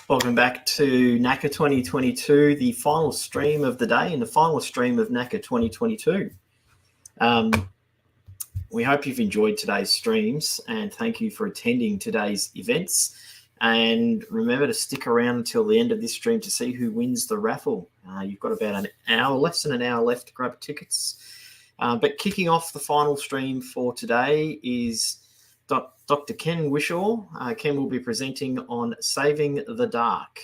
Welcome back to NACA 2022, the final stream of the day and the final stream of NACA 2022. We hope you've enjoyed today's streams and thank you for attending today's events. And remember to stick around until the end of this stream to see who wins the raffle. You've got about an hour, less than an hour left to grab tickets. But kicking off the final stream for today is Dr. Ken Whishaw. Ken will be presenting on Saving the Dark.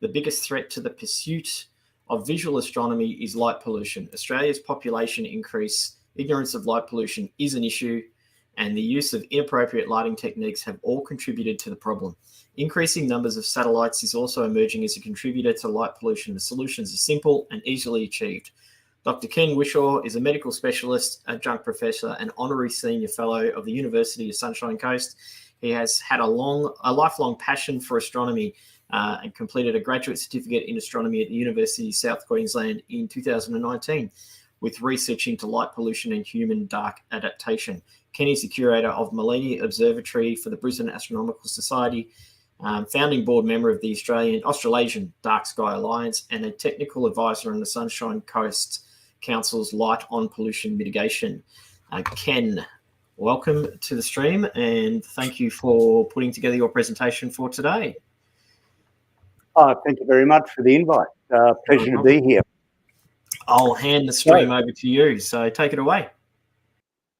The biggest threat to the pursuit of visual astronomy is light pollution. Australia's population increase, ignorance of light pollution is an issue, and the use of inappropriate lighting techniques have all contributed to the problem. Increasing numbers of satellites is also emerging as a contributor to light pollution. The solutions are simple and easily achieved. Dr. Ken Whishaw is a medical specialist, adjunct professor, and honorary senior fellow of the University of Sunshine Coast. He has had a lifelong passion for astronomy and completed a graduate certificate in astronomy at the University of South Queensland in 2019 with research into light pollution and human dark adaptation. Ken is the curator of Millennium Observatory for the Brisbane Astronomical Society, founding board member of the Australasian Dark Sky Alliance, and a technical advisor on the Sunshine Coast Council's Light on Pollution Mitigation. Ken, welcome to the stream and thank you for putting together your presentation for today. Thank you very much for the invite. Pleasure to be here. I'll hand the stream over to you, so take it away.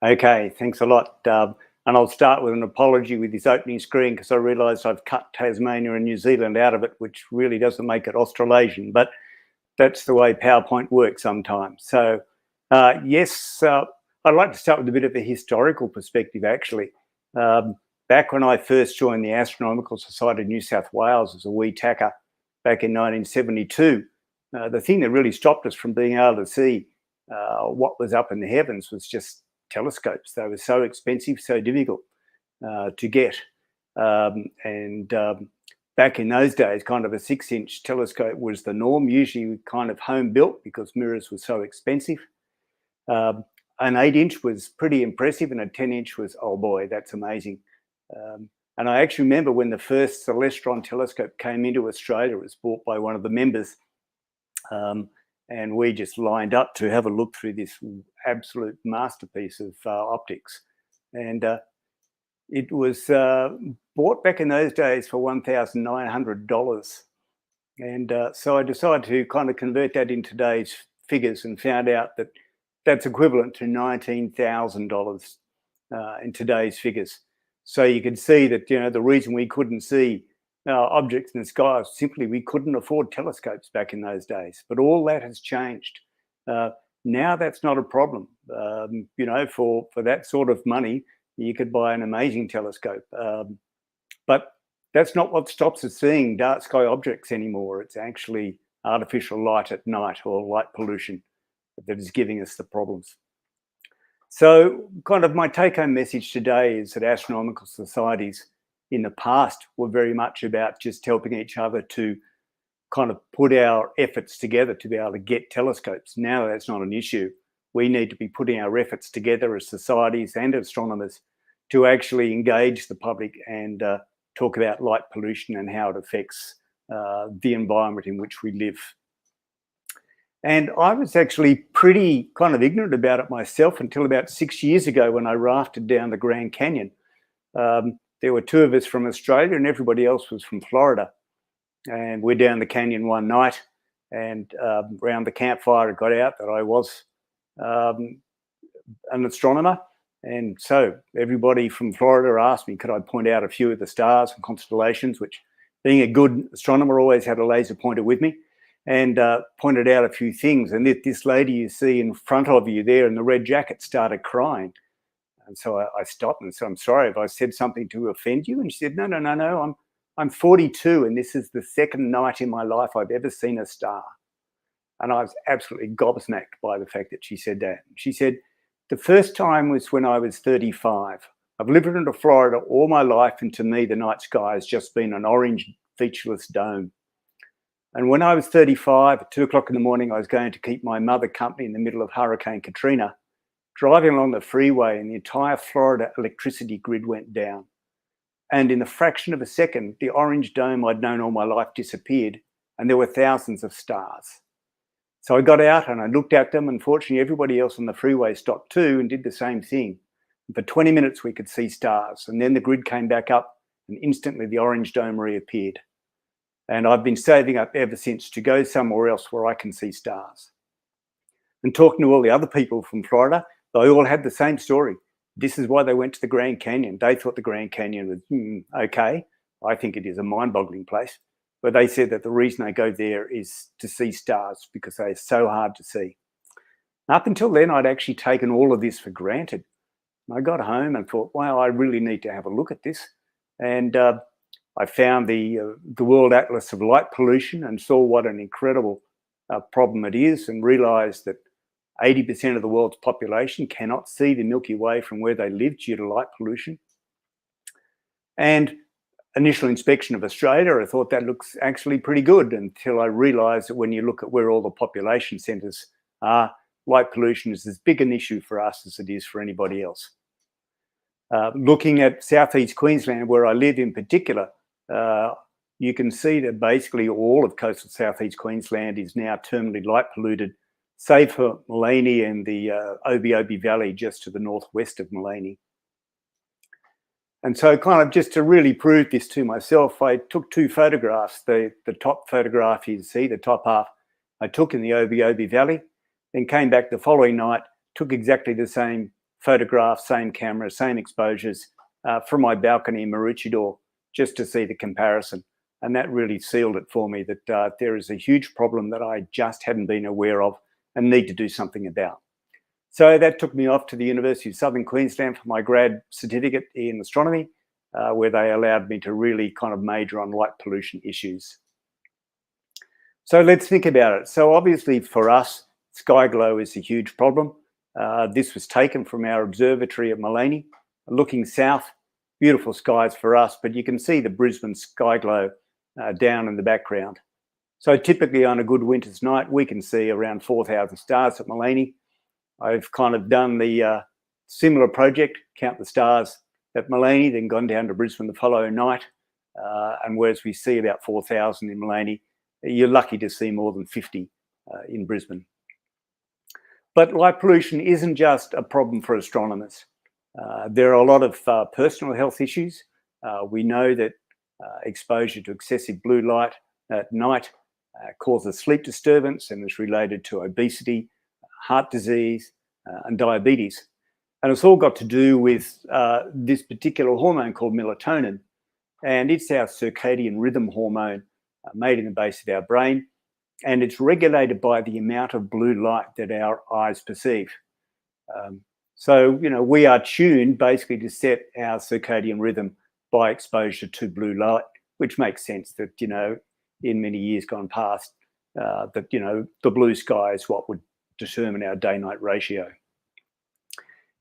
Okay, thanks a lot. And I'll start with an apology with this opening screen because I realised I've cut Tasmania and New Zealand out of it, which really doesn't make it Australasian, but that's the way PowerPoint works sometimes. So yes, I'd like to start with a bit of a historical perspective, actually. Back when I first joined the Astronomical Society of New South Wales as a wee tacker back in 1972, the thing that really stopped us from being able to see what was up in the heavens was just telescopes. They were so expensive, so difficult to get. Back in those days, kind of a 6-inch telescope was the norm, usually kind of home built because mirrors were so expensive. An 8-inch was pretty impressive and a 10-inch was, oh boy, that's amazing. And I actually remember when the first Celestron telescope came into Australia, it was bought by one of the members. And we just lined up to have a look through this absolute masterpiece of optics. And it was bought back in those days for $1,900. And so I decided to kind of convert that in today's figures and found out that that's equivalent to $19,000 in today's figures. So you can see that, you know, the reason we couldn't see objects in the sky is simply we couldn't afford telescopes back in those days. But all that has changed. Now that's not a problem. You know, for that sort of money, you could buy an amazing telescope. But that's not what stops us seeing dark sky objects anymore. It's actually artificial light at night or light pollution that is giving us the problems. So kind of my take-home message today is that astronomical societies in the past were very much about just helping each other to kind of put our efforts together to be able to get telescopes. Now that's not an issue. We need to be putting our efforts together as societies and astronomers to actually engage the public and talk about light pollution and how it affects the environment in which we live. And I was actually pretty kind of ignorant about it myself until about 6 years ago when I rafted down the Grand Canyon. There were 2 of us from Australia and everybody else was from Florida. And we're down the canyon one night and around the campfire it got out that I was an astronomer. And so everybody from Florida asked me, could I point out a few of the stars and constellations, which being a good astronomer always had a laser pointer with me, and pointed out a few things. And this lady you see in front of you there in the red jacket started crying. And so I stopped and said, I'm sorry if I said something to offend you. And she said, no, I'm 42 and this is the second night in my life I've ever seen a star. And I was absolutely gobsmacked by the fact that she said that. She said, the first time was when I was 35. I've lived in Florida all my life, and to me, the night sky has just been an orange, featureless dome. And when I was 35, at 2 o'clock in the morning, I was going to keep my mother company in the middle of Hurricane Katrina, driving along the freeway, and the entire Florida electricity grid went down. And in the fraction of a second, the orange dome I'd known all my life disappeared, and there were thousands of stars. So I got out and I looked at them. Unfortunately, everybody else on the freeway stopped too and did the same thing. And for 20 minutes, we could see stars. And then the grid came back up and instantly the orange dome reappeared. And I've been saving up ever since to go somewhere else where I can see stars. And talking to all the other people from Florida, they all had the same story. This is why they went to the Grand Canyon. They thought the Grand Canyon was okay. I think it is a mind-boggling place. But they said that the reason they go there is to see stars because they're so hard to see. Up until then, I'd actually taken all of this for granted. I got home and thought, wow, I really need to have a look at this. And I found the World Atlas of Light Pollution and saw what an incredible problem it is, and realised that 80% of the world's population cannot see the Milky Way from where they live due to light pollution. And initial inspection of Australia, I thought that looks actually pretty good, until I realised that when you look at where all the population centres are, light pollution is as big an issue for us as it is for anybody else. Looking at southeast Queensland, where I live in particular, you can see that basically all of coastal southeast Queensland is now terminally light polluted, save for Maleny and the Obi Valley just to the northwest of Maleny. And so kind of just to really prove this to myself, I took two photographs. The top photograph you see, the top half, I took in the Obi Valley, then came back the following night, took exactly the same photograph, same camera, same exposures from my balcony in Maroochydore, just to see the comparison. And that really sealed it for me that there is a huge problem that I just hadn't been aware of and need to do something about. So that took me off to the University of Southern Queensland for my grad certificate in astronomy, where they allowed me to really kind of major on light pollution issues. So let's think about it. So obviously for us, sky glow is a huge problem. This was taken from our observatory at Maleny, looking south, beautiful skies for us, but you can see the Brisbane sky glow down in the background. So typically on a good winter's night, we can see around 4,000 stars at Maleny. I've kind of done the similar project, count the stars at Maleny, then gone down to Brisbane the following night. And whereas we see about 4,000 in Maleny, you're lucky to see more than 50 in Brisbane. But light pollution isn't just a problem for astronomers. There are a lot of personal health issues. We know that exposure to excessive blue light at night causes sleep disturbance and is related to obesity, heart disease, and diabetes. And it's all got to do with this particular hormone called melatonin. And it's our circadian rhythm hormone made in the base of our brain. And it's regulated by the amount of blue light that our eyes perceive. So, you know, we are tuned basically to set our circadian rhythm by exposure to blue light, which makes sense that, you know, in many years gone past, that, you know, the blue sky is what would determine our day-night ratio.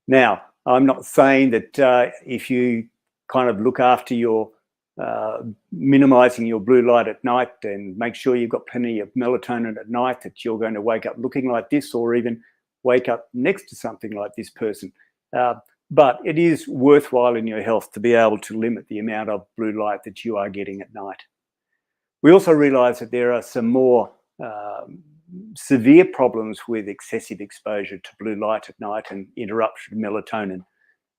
Now, I'm not saying that if you kind of look after your minimizing your blue light at night and make sure you've got plenty of melatonin at night, that you're going to wake up looking like this or even wake up next to something like this person. But it is worthwhile in your health to be able to limit the amount of blue light that you are getting at night. We also realize that there are some more severe problems with excessive exposure to blue light at night and interruption of melatonin.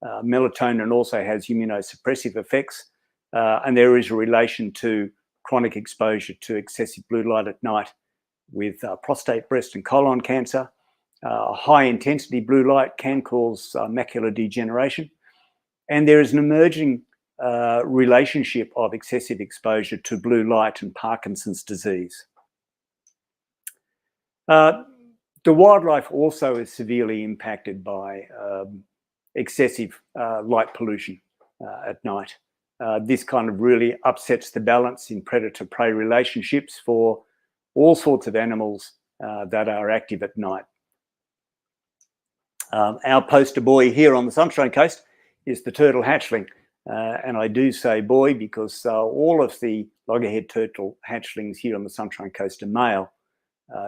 Melatonin also has immunosuppressive effects, and there is a relation to chronic exposure to excessive blue light at night with prostate, breast and colon cancer. High intensity blue light can cause macular degeneration. And there is an emerging relationship of excessive exposure to blue light and Parkinson's disease. The wildlife also is severely impacted by excessive light pollution at night. This kind of really upsets the balance in predator-prey relationships for all sorts of animals that are active at night. Our poster boy here on the Sunshine Coast is the turtle hatchling. And I do say boy because all of the loggerhead turtle hatchlings here on the Sunshine Coast are male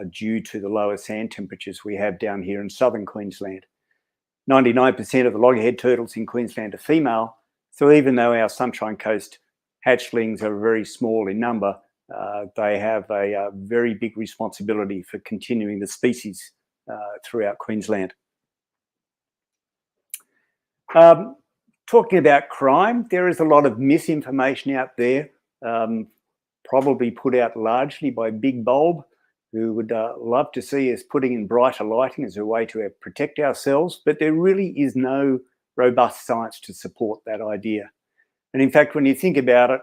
due to the lower sand temperatures we have down here in southern Queensland. 99% of the loggerhead turtles in Queensland are female, So even though our Sunshine Coast hatchlings are very small in number, they have a very big responsibility for continuing the species throughout Queensland. Talking about crime, there is a lot of misinformation out there, probably put out largely by Big Bulb, who would love to see us putting in brighter lighting as a way to protect ourselves, but there really is no robust science to support that idea. And in fact, when you think about it,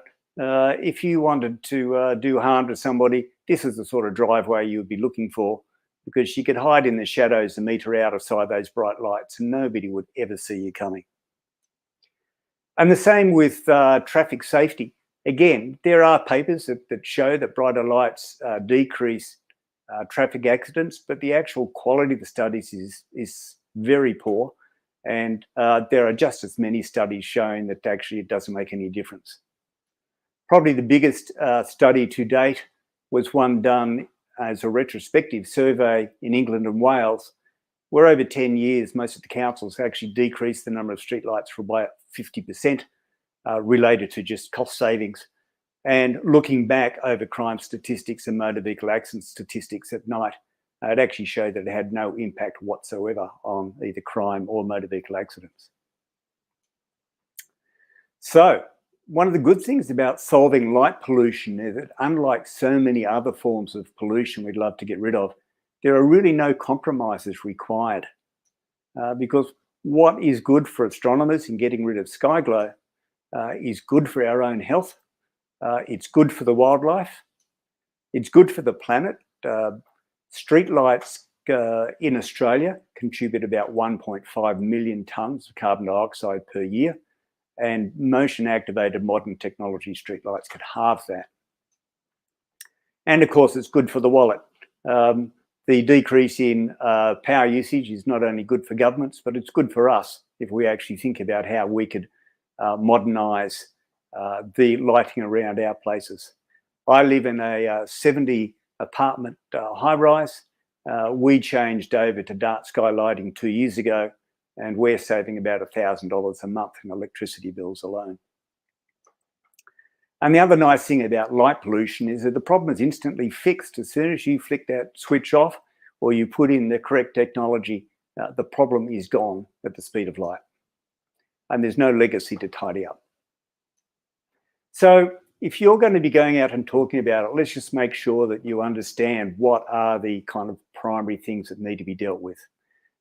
if you wanted to do harm to somebody, this is the sort of driveway you would be looking for, because you could hide in the shadows a metre out outside those bright lights and nobody would ever see you coming. And the same with traffic safety. Again, there are papers that show that brighter lights decrease traffic accidents, but the actual quality of the studies is very poor. And there are just as many studies showing that actually it doesn't make any difference. Probably the biggest study to date was one done as a retrospective survey in England and Wales, where over 10 years, most of the councils actually decreased the number of streetlights for about 50%, related to just cost savings. And looking back over crime statistics and motor vehicle accident statistics at night, it actually showed that it had no impact whatsoever on either crime or motor vehicle accidents. So one of the good things about solving light pollution is that, unlike so many other forms of pollution we'd love to get rid of, there are really no compromises required, because what is good for astronomers in getting rid of sky glow is good for our own health. It's good for the wildlife. It's good for the planet. Streetlights in Australia contribute about 1.5 million tonnes of carbon dioxide per year, and motion-activated modern technology streetlights could halve that. And of course, it's good for the wallet. The decrease in power usage is not only good for governments, but it's good for us if we actually think about how we could modernise the lighting around our places. I live in a 70 apartment high-rise. We changed over to dark sky lighting 2 years ago, and we're saving about $1,000 a month in electricity bills alone. And the other nice thing about light pollution is that the problem is instantly fixed. As soon as you flick that switch off or you put in the correct technology, the problem is gone at the speed of light. And there's no legacy to tidy up. So if you're going to be going out and talking about it, let's just make sure that you understand what are the kind of primary things that need to be dealt with.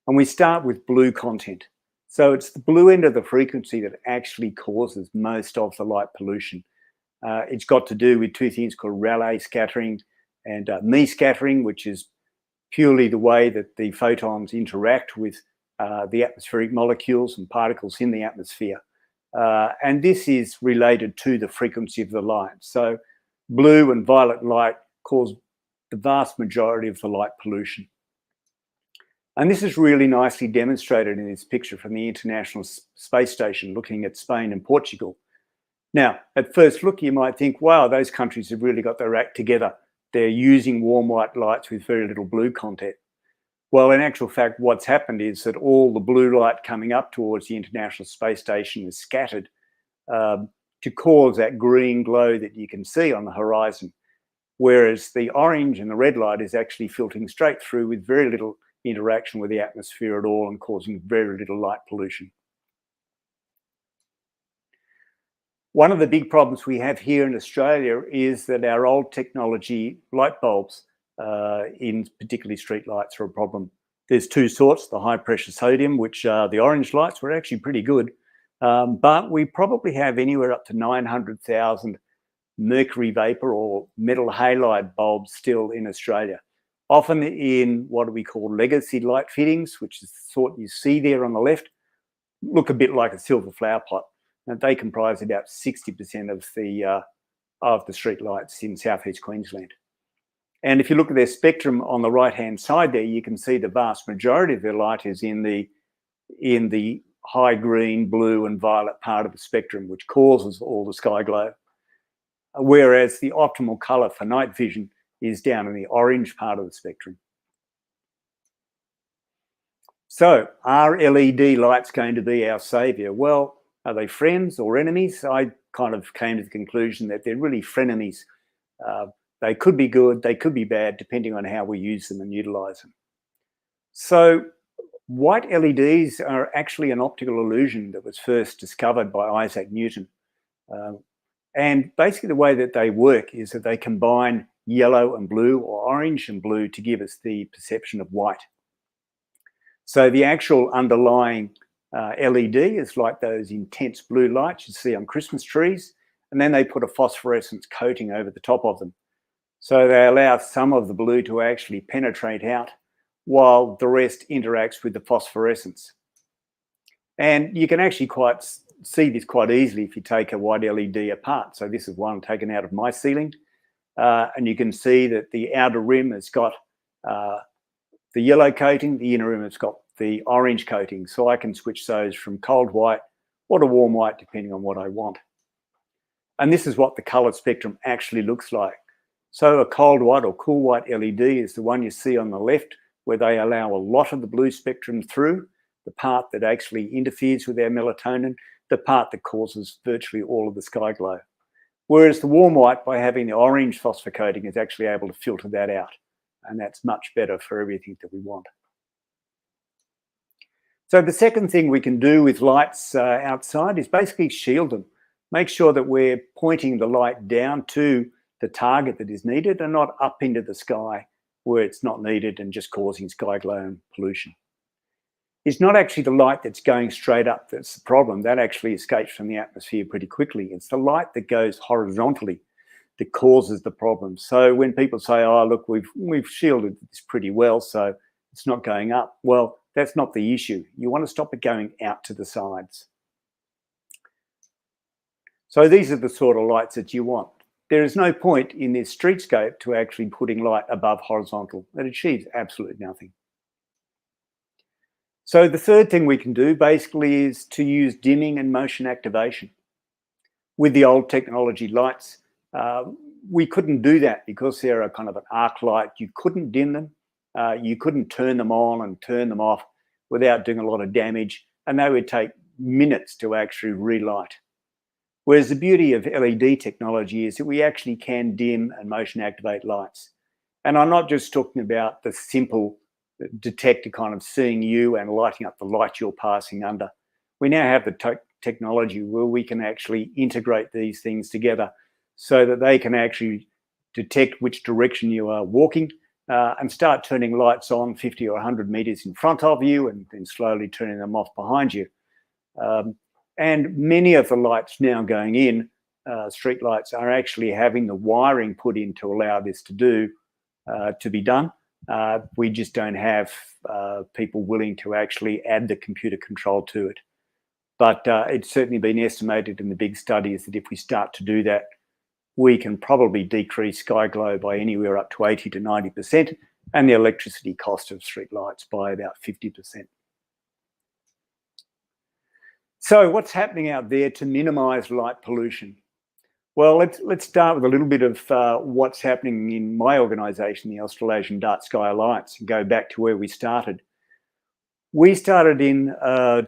And we start with blue content. So it's the blue end of the frequency that actually causes most of the light pollution. It's got to do with two things called Rayleigh scattering and Mie scattering, which is purely the way that the photons interact with the atmospheric molecules and particles in the atmosphere. And this is related to the frequency of the light. So blue and violet light cause the vast majority of the light pollution. And this is really nicely demonstrated in this picture from the International Space Station looking at Spain and Portugal. Now, at first look, you might think, wow, those countries have really got their act together. They're using warm white lights with very little blue content. Well, in actual fact, what's happened is that all the blue light coming up towards the International Space Station is scattered to cause that green glow that you can see on the horizon, whereas the orange and the red light is actually filtering straight through with very little interaction with the atmosphere at all and causing very little light pollution. One of the big problems we have here in Australia is that our old technology light bulbs, in particularly street lights, are a problem. There's two sorts, the high pressure sodium, which the orange lights were actually pretty good, but we probably have anywhere up to 900,000 mercury vapor or metal halide bulbs still in Australia, often in what we call legacy light fittings, which is the sort you see there on the left, look a bit like a silver flower pot. And they comprise about 60% of the street lights in southeast Queensland. And if you look at their spectrum on the right-hand side there, you can see the vast majority of their light is in the high green, blue and violet part of the spectrum, which causes all the sky glow. Whereas the optimal colour for night vision is down in the orange part of the spectrum. So are LED lights going to be our saviour? Well, Are they friends or enemies? I kind of came to the conclusion that they're really frenemies. They could be good, they could be bad, depending on how we use them and utilize them. So white LEDs are actually an optical illusion that was first discovered by Isaac Newton. And basically the way that they work is that they combine yellow and blue, or orange and blue, to give us the perception of white. So the actual underlying LED is like those intense blue lights you see on Christmas trees, and then they put a phosphorescence coating over the top of them. So they allow some of the blue to actually penetrate out while the rest interacts with the phosphorescence. And you can actually see this quite easily if you take a white LED apart. So this is one taken out of my ceiling. And you can see that the outer rim has got the yellow coating, the inner rim has got the orange coating. So I can switch those from cold white or to warm white, depending on what I want. And this is what the color spectrum actually looks like. So a cold white or cool white LED is the one you see on the left, where they allow a lot of the blue spectrum through, the part that actually interferes with our melatonin, the part that causes virtually all of the sky glow. Whereas the warm white, by having the orange phosphor coating, is actually able to filter that out. And that's much better for everything that we want. So the second thing we can do with lights outside is basically shield them. Make sure that we're pointing the light down to the target that is needed and not up into the sky where it's not needed and just causing sky glow and pollution. It's not actually the light that's going straight up that's the problem. That actually escapes from the atmosphere pretty quickly. It's the light that goes horizontally that causes the problem. So when people say, oh, look, we've shielded this pretty well, so it's not going up. Well, that's not the issue. You want to stop it going out to the sides. So these are the sort of lights that you want. There is no point in this streetscape to actually putting light above horizontal. It achieves absolutely nothing. So the third thing we can do basically is to use dimming and motion activation. With the old technology lights, we couldn't do that because they're a kind of an arc light. You couldn't dim them. You couldn't turn them on and turn them off without doing a lot of damage, and they would take minutes to actually relight. Whereas the beauty of LED technology is that we actually can dim and motion activate lights. And I'm not just talking about the simple detector kind of seeing you and lighting up the light you're passing under. We now have the technology where we can actually integrate these things together so that they can actually detect which direction you are walking and start turning lights on 50 or 100 meters in front of you and then slowly turning them off behind you. And many of the lights now going in, street lights, are actually having the wiring put in to allow this to be done. We just don't have people willing to actually add the computer control to it. But it's certainly been estimated in the big studies that if we start to do that, we can probably decrease sky glow by anywhere up to 80 to 90% and the electricity cost of street lights by about 50%. So what's happening out there to minimize light pollution? Well, let's start with a little bit of what's happening in my organisation, the Australasian Dark Sky Alliance, and go back to where we started. We started in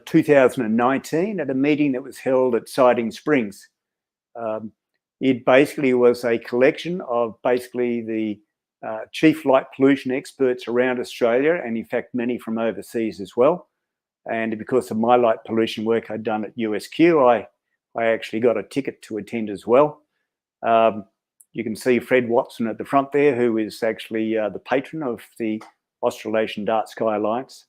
2019 at a meeting that was held at Siding Springs. It basically was a collection of basically the chief light pollution experts around Australia, and in fact many from overseas as well. And because of my light pollution work I'd done at USQ, I actually got a ticket to attend as well. You can see Fred Watson at the front there, who is actually the patron of the Australasian Dark Sky Alliance.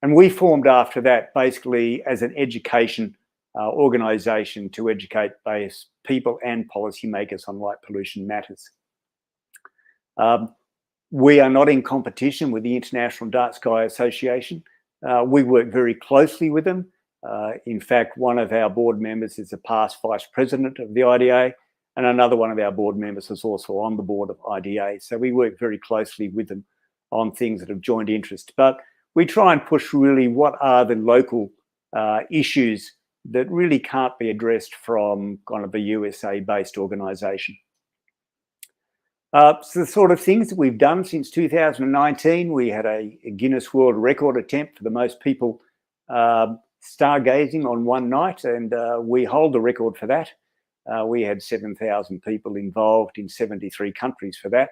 And we formed after that basically as an education organisation to educate both people and policymakers on light pollution matters. We are not in competition with the International Dark Sky Association. We work very closely with them. In fact, one of our board members is a past vice president of the IDA, and another one of our board members is also on the board of IDA. So we work very closely with them on things that have joint interest. But we try and push really what are the local issues that really can't be addressed from kind of a USA-based organisation. So the sort of things that we've done since 2019, we had a Guinness World Record attempt for the most people stargazing on one night, and we hold the record for that. We had 7,000 people involved in 73 countries for that,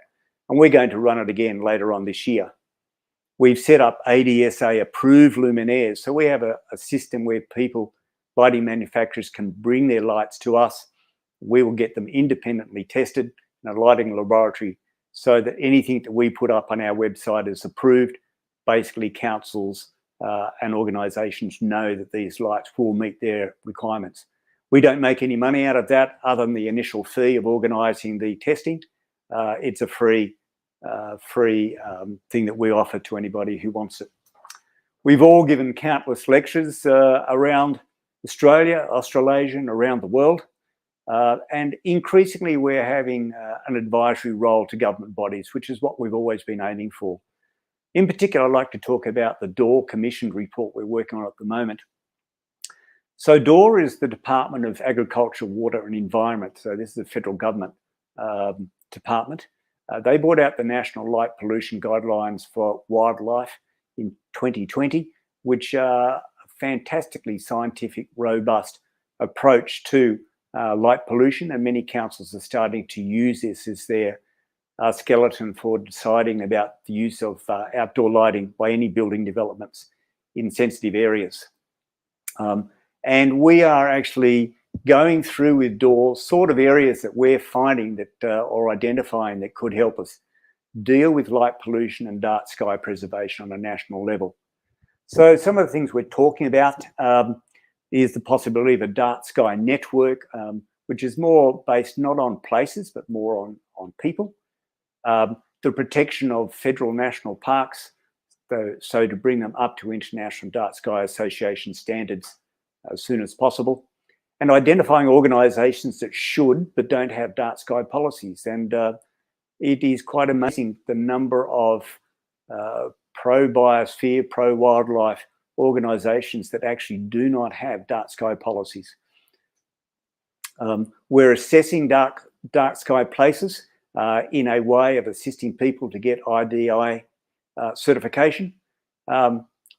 and we're going to run it again later on this year. We've set up ADSA approved luminaires, so we have a system where people, lighting manufacturers, can bring their lights to us. We will get them independently tested in a lighting laboratory, so that anything that we put up on our website is approved. Basically, councils and organisations know that these lights will meet their requirements. We don't make any money out of that other than the initial fee of organising the testing. It's a free thing that we offer to anybody who wants it. We've all given countless lectures around Australia, Australasia, and around the world. And increasingly, we're having an advisory role to government bodies, which is what we've always been aiming for. In particular, I'd like to talk about the DORE commissioned report we're working on at the moment. So DORE is the Department of Agriculture, Water and Environment. So this is the federal government department. They brought out the National Light Pollution Guidelines for Wildlife in 2020, which are a fantastically scientific, robust approach to light pollution, and many councils are starting to use this as their skeleton for deciding about the use of outdoor lighting by any building developments in sensitive areas. And we are actually going through with DORE sort of areas that we're finding that or identifying that could help us deal with light pollution and dark sky preservation on a national level. So some of the things we're talking about is the possibility of a dark sky network, which is more based not on places, but more on people. The protection of federal national parks, so to bring them up to International Dark Sky Association standards as soon as possible, and identifying organisations that should but don't have dark sky policies. And it is quite amazing the number of pro-biosphere, pro-wildlife organisations that actually do not have dark sky policies. We're assessing dark sky places in a way of assisting people to get IDI certification.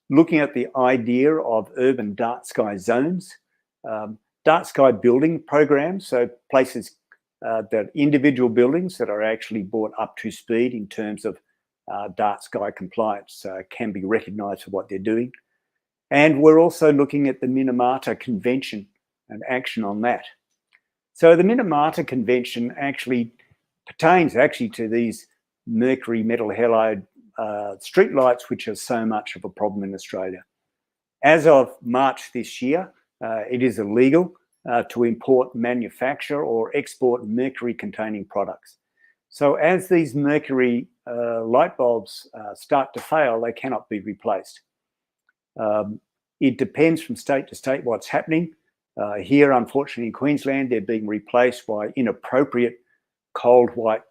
Looking at the idea of urban dark sky zones, dark sky building programs, so places that individual buildings that are actually brought up to speed in terms of dark sky compliance can be recognised for what they're doing. And we're also looking at the Minamata Convention and action on that. So the Minamata Convention actually pertains to these mercury metal halide street lights, which are so much of a problem in Australia. As of March this year, it is illegal to import, manufacture or export mercury-containing products. So as these mercury light bulbs start to fail, they cannot be replaced. It depends from state to state what's happening. Here, unfortunately, in Queensland, they're being replaced by inappropriate cold white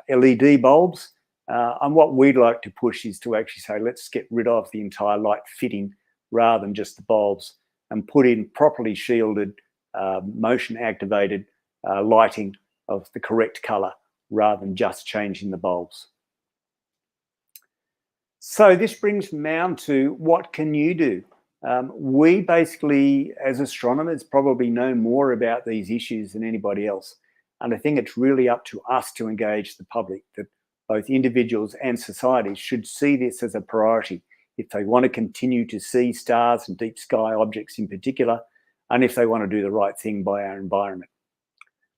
LED bulbs. And what we'd like to push is to actually say, let's get rid of the entire light fitting rather than just the bulbs, and put in properly shielded, motion activated lighting of the correct colour rather than just changing the bulbs. So this brings me down to what can you do? We basically, as astronomers, probably know more about these issues than anybody else. And I think it's really up to us to engage the public, that both individuals and societies should see this as a priority if they want to continue to see stars and deep sky objects in particular, and if they want to do the right thing by our environment.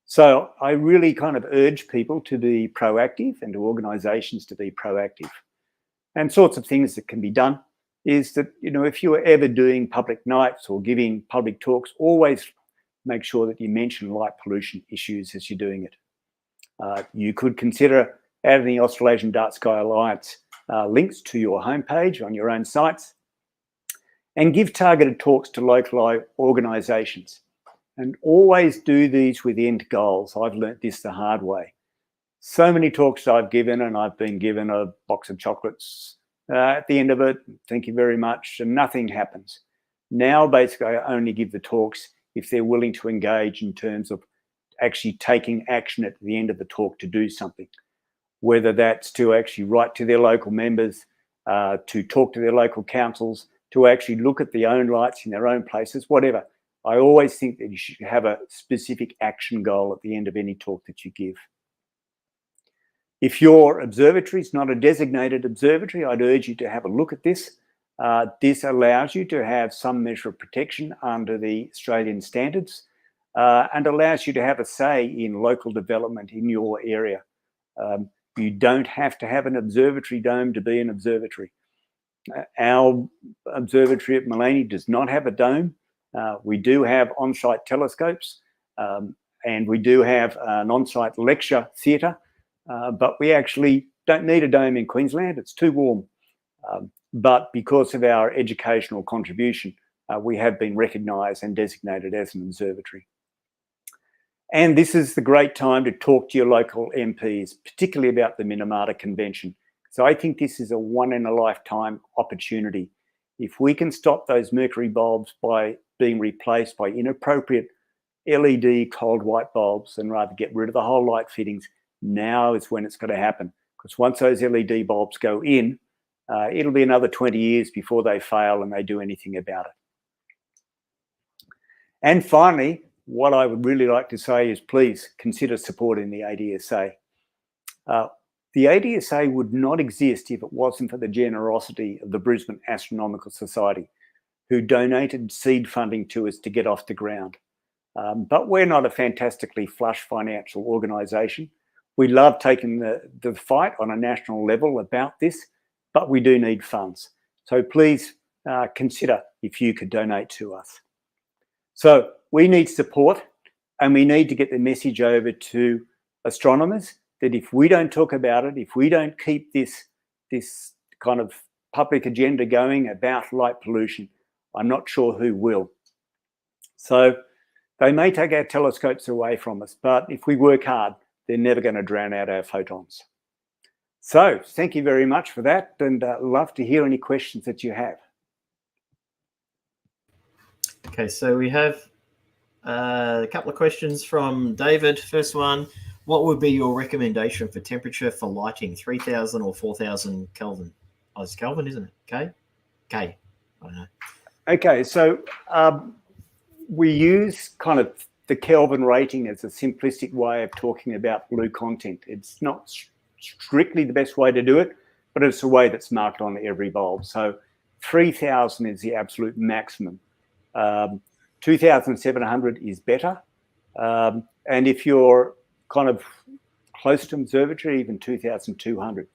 So I really kind of urge people to be proactive and to organisations to be proactive. And sorts of things that can be done is that, you know, if you are ever doing public nights or giving public talks, always make sure that you mention light pollution issues as you're doing it. You could consider adding the Australasian Dark Sky Alliance links to your homepage on your own sites, and give targeted talks to local organisations. And always do these with end goals. I've learnt this the hard way. So many talks I've given, and I've been given a box of chocolates at the end of it, thank you very much, and nothing happens. Now, basically, I only give the talks if they're willing to engage in terms of actually taking action at the end of the talk to do something, whether that's to actually write to their local members, to talk to their local councils, to actually look at their own lights in their own places, whatever. I always think that you should have a specific action goal at the end of any talk that you give. If your observatory is not a designated observatory, I'd urge you to have a look at this. This allows you to have some measure of protection under the Australian standards and allows you to have a say in local development in your area. You don't have to have an observatory dome to be an observatory. Our observatory at Maleny does not have a dome. We do have on-site telescopes and we do have an on-site lecture theatre, but we actually don't need a dome in Queensland. It's too warm. But because of our educational contribution, we have been recognised and designated as an observatory. And this is the great time to talk to your local MPs, particularly about the Minamata Convention. So I think this is a one-in-a-lifetime opportunity. If we can stop those mercury bulbs by being replaced by inappropriate LED cold white bulbs and rather get rid of the whole light fittings, now is when it's going to happen. Because once those LED bulbs go in, it'll be another 20 years before they fail and they do anything about it. And finally, what I would really like to say is please consider supporting the ADSA. The ADSA would not exist if it wasn't for the generosity of the Brisbane Astronomical Society, who donated seed funding to us to get off the ground. But we're not a fantastically flush financial organisation. We love taking the fight on a national level about this, but we do need funds. So please consider if you could donate to us. So we need support and we need to get the message over to astronomers that if we don't talk about it, if we don't keep this kind of public agenda going about light pollution, I'm not sure who will. So they may take our telescopes away from us, but if we work hard, they're never going to drown out our photons. So thank you very much for that, and love to hear any questions that you have. Okay, so we have a couple of questions from David. First one, what would be your recommendation for temperature for lighting, 3,000 or 4,000 Kelvin? Oh, it's Kelvin, isn't it? K? I don't know. Okay, so we use kind of the Kelvin rating as a simplistic way of talking about blue content. It's not strictly the best way to do it, but it's a way that's marked on every bulb. So 3,000 is the absolute maximum. 2,700 is better. And if you're kind of close to observatory, even 2,200.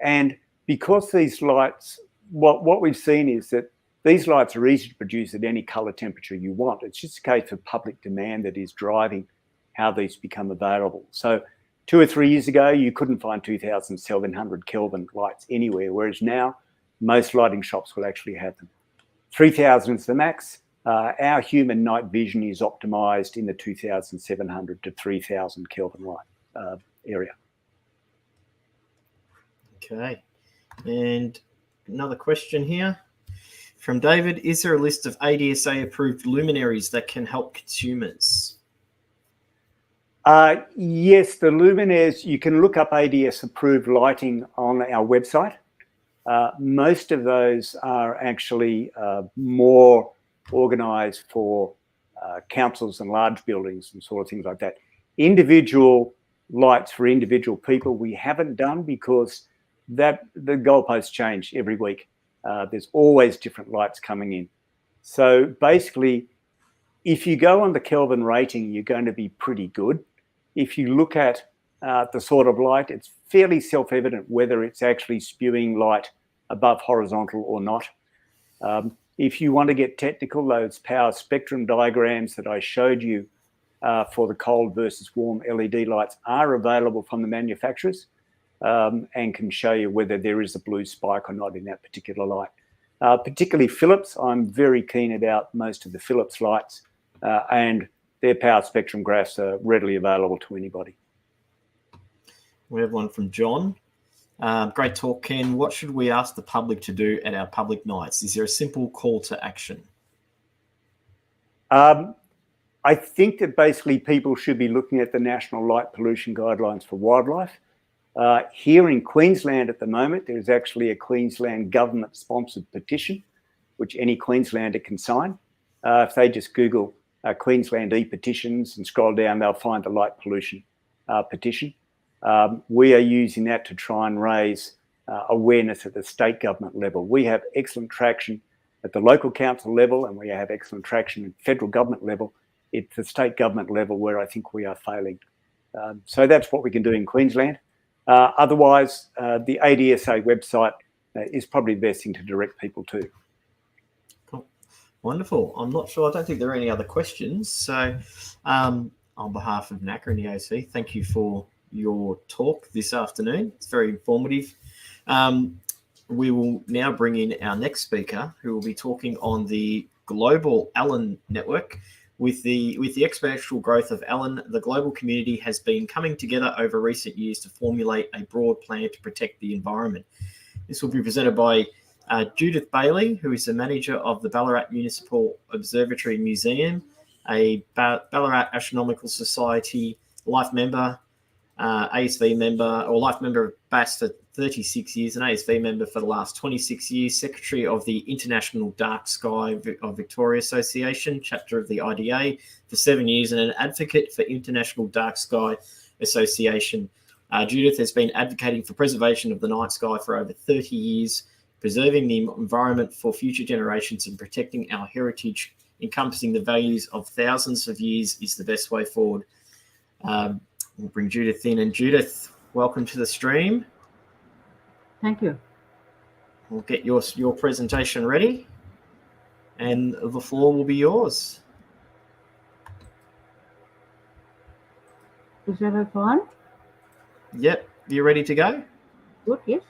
And because these lights, what we've seen is that these lights are easy to produce at any colour temperature you want. It's just a case of public demand that is driving how these become available. So 2 or 3 years ago, you couldn't find 2,700 Kelvin lights anywhere, whereas now most lighting shops will actually have them. 3,000 is the max. Our human night vision is optimised in the 2,700 to 3,000 Kelvin light area. Okay, and another question here from David. Is there a list of ADSA approved luminaries that can help consumers? Yes, the luminaires, you can look up ADS approved lighting on our website. Most of those are actually more organised for councils and large buildings and sort of things like that. Individual lights for individual people we haven't done because the goalposts change every week. There's always different lights coming in. So basically, if you go on the Kelvin rating, you're going to be pretty good. If you look at the sort of light, it's fairly self-evident whether it's actually spewing light above horizontal or not. If you want to get technical, those power spectrum diagrams that I showed you for the cold versus warm LED lights are available from the manufacturers and can show you whether there is a blue spike or not in that particular light. Particularly Philips, I'm very keen about most of the Philips lights and their power spectrum graphs are readily available to anybody. We have one from John. Great talk, Ken. What should we ask the public to do at our public nights? Is there a simple call to action? I think that basically people should be looking at the National Light Pollution Guidelines for Wildlife. Here in Queensland at the moment, there's actually a Queensland government-sponsored petition which any Queenslander can sign. If they just Google Queensland e-petitions and scroll down, they'll find the light pollution petition. We are using that to try and raise awareness at the state government level. We have excellent traction at the local council level, and we have excellent traction at federal government level. It's the state government level where I think we are failing. So that's what we can do in Queensland. Otherwise, the ADSA website is probably the best thing to direct people to. Cool. Wonderful. I'm not sure. I don't think there are any other questions. So on behalf of NACA and the AOC, thank you for your talk this afternoon. It's very informative. We will now bring in our next speaker, who will be talking on the global ALAN network. With the exponential growth of ALAN, the global community has been coming together over recent years to formulate a broad plan to protect the environment. This will be presented by Judith Bailey, who is the manager of the Ballarat Municipal Observatory Museum, a Ballarat Astronomical Society life member, ASV member, or life member of BAS for 36 years, an ASV member for the last 26 years, secretary of the International Dark Sky of Victoria Association, chapter of the IDA for 7 years, and an advocate for International Dark Sky Association. Judith has been advocating for preservation of the night sky for over 30 years, preserving the environment for future generations and protecting our heritage, encompassing the values of thousands of years, is the best way forward. We'll bring Judith in. And Judith, welcome to the stream. Thank you. We'll get your presentation ready, and the floor will be yours. Is that fine? Yep. You ready to go? Good, yes.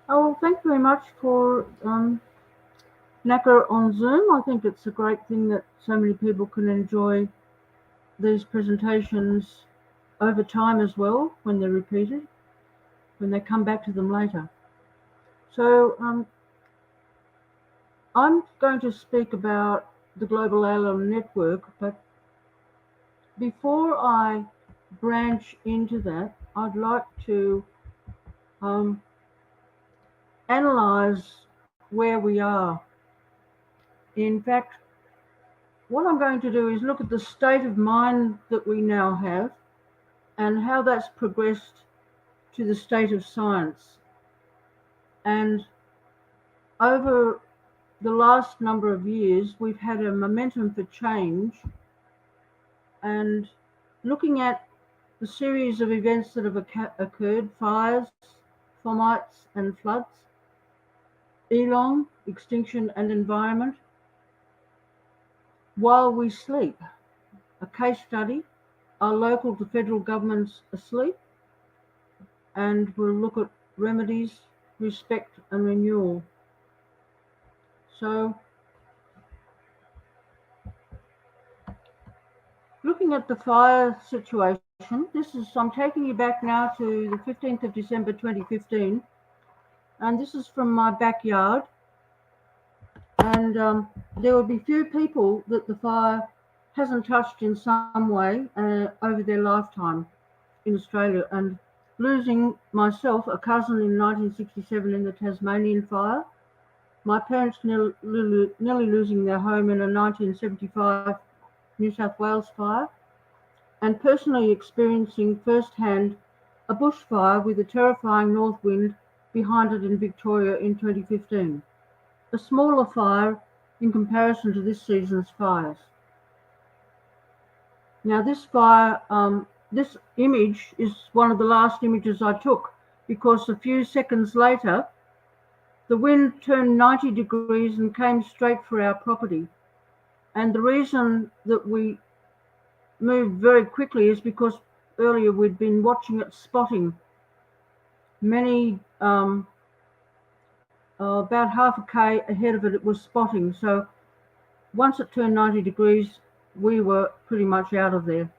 Oh, well, thank you very much for NACA on Zoom. I think it's a great thing that so many people can enjoy these presentations over time as well, when they're repeated, when they come back to them later. So I'm going to speak about the Global ALAN network, but before I branch into that, I'd like to analyse where we are. In fact, what I'm going to do is look at the state of mind that we now have and how that's progressed to the state of science. And over the last number of years, we've had a momentum for change, and looking at the series of events that have occurred, fires, fomites and floods, Elong, extinction and environment, while we sleep, a case study, our local to federal governments asleep, and we'll look at remedies, respect and renewal. So, looking at the fire situation, I'm taking you back now to the 15th of December 2015, and this is from my backyard. And there will be few people that the fire hasn't touched in some way over their lifetime in Australia. And losing myself, a cousin in 1967 in the Tasmanian fire, my parents nearly losing their home in a 1975 New South Wales fire, and personally experiencing firsthand a bushfire with a terrifying north wind behind it in Victoria in 2015. A smaller fire in comparison to this season's fires. Now this fire, this image is one of the last images I took, because a few seconds later, the wind turned 90 degrees and came straight for our property. And the reason that we moved very quickly is because earlier we'd been watching it spotting. Many, about half a K ahead of it, it was spotting. So once it turned 90 degrees, we were pretty much out of there.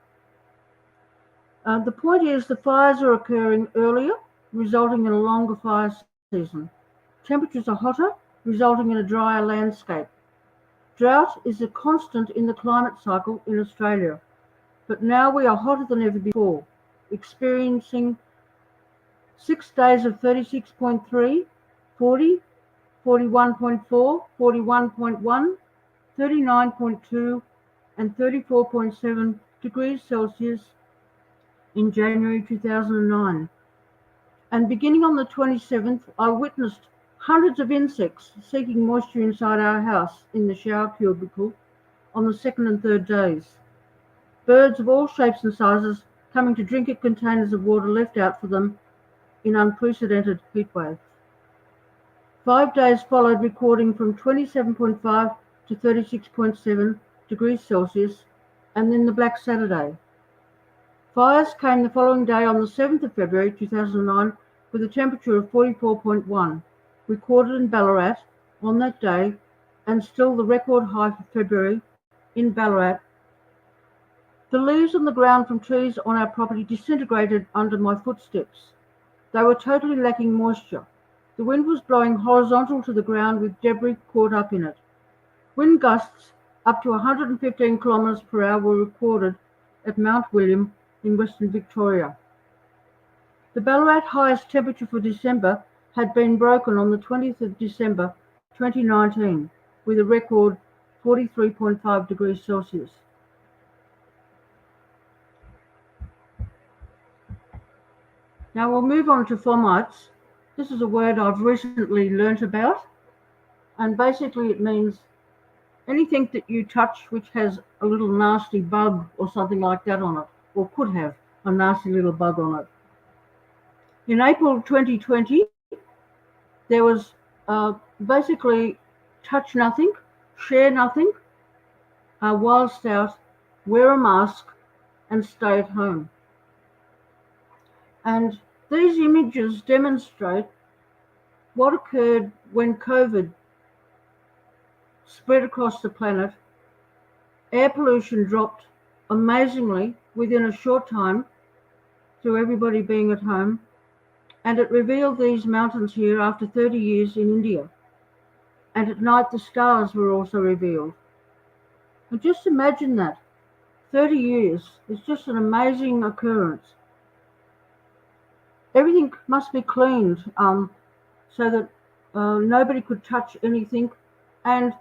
The point is, the fires are occurring earlier, resulting in a longer fire season. Temperatures are hotter, resulting in a drier landscape. Drought is a constant in the climate cycle in Australia, but now we are hotter than ever before, experiencing 6 days of 36.3, 40, 41.4, 41.1, 39.2, and 34.7 degrees Celsius in January 2009. And beginning on the 27th, I witnessed hundreds of insects seeking moisture inside our house in the shower cubicle on the second and third days. Birds of all shapes and sizes coming to drink at containers of water left out for them in unprecedented heatwave. 5 days followed, recording from 27.5 to 36.7 degrees Celsius, and then the Black Saturday. Fires came the following day on the 7th of February 2009 with a temperature of 44.1, recorded in Ballarat on that day, and still the record high for February in Ballarat. The leaves on the ground from trees on our property disintegrated under my footsteps. They were totally lacking moisture. The wind was blowing horizontal to the ground with debris caught up in it. Wind gusts up to 115 kilometres per hour were recorded at Mount William in Western Victoria. The Ballarat highest temperature for December had been broken on the 20th of December 2019 with a record 43.5 degrees Celsius. Now we'll move on to fomites. This is a word I've recently learnt about, and basically it means anything that you touch which has a little nasty bug or something like that on it, or could have a nasty little bug on it. In April 2020, there was basically touch nothing, share nothing, whilst out, wear a mask, and stay at home. And these images demonstrate what occurred when COVID spread across the planet. Air pollution dropped amazingly within a short time through everybody being at home, and it revealed these mountains here after 30 years in India. And at night the stars were also revealed. And just imagine that, 30 years, it's just an amazing occurrence. Everything must be cleaned so that nobody could touch anything. And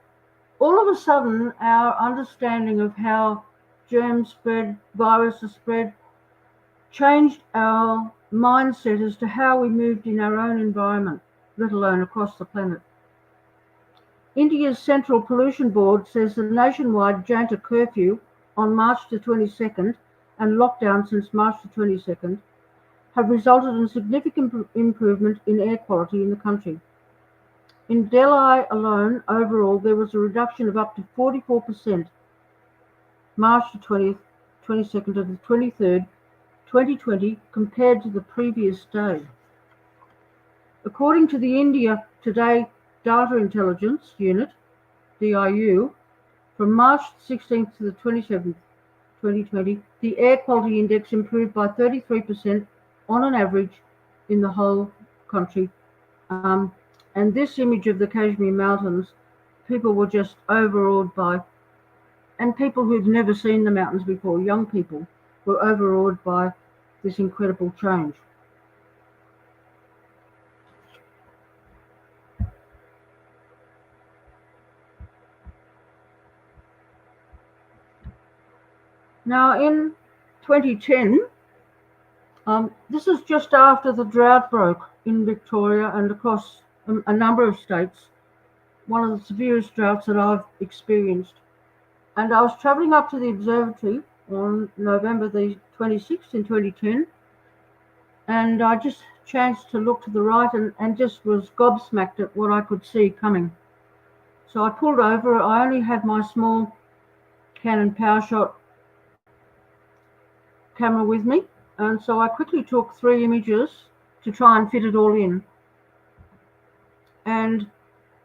all of a sudden, our understanding of how germs spread, viruses spread, changed our mindset as to how we moved in our own environment, let alone across the planet. India's Central Pollution Board says the nationwide Janta curfew on March the 22nd and lockdown since March the 22nd have resulted in significant improvement in air quality in the country. In Delhi alone, overall, there was a reduction of up to 44%, March the 20th, 22nd to the 23rd, 2020, compared to the previous day. According to the India Today Data Intelligence Unit, DIU, from March 16th to the 27th, 2020, the air quality index improved by 33% on an average in the whole country. And this image of the Kashmir mountains, people were just overawed by, and people who'd never seen the mountains before, young people, were overawed by this incredible change. Now in 2010, this is just after the drought broke in Victoria and across a number of states, one of the severest droughts that I've experienced. And I was travelling up to the observatory on November the 26th in 2010, and I just chanced to look to the right and just was gobsmacked at what I could see coming. So I pulled over. I only had my small Canon PowerShot camera with me, and so I quickly took 3 images to try and fit it all in. And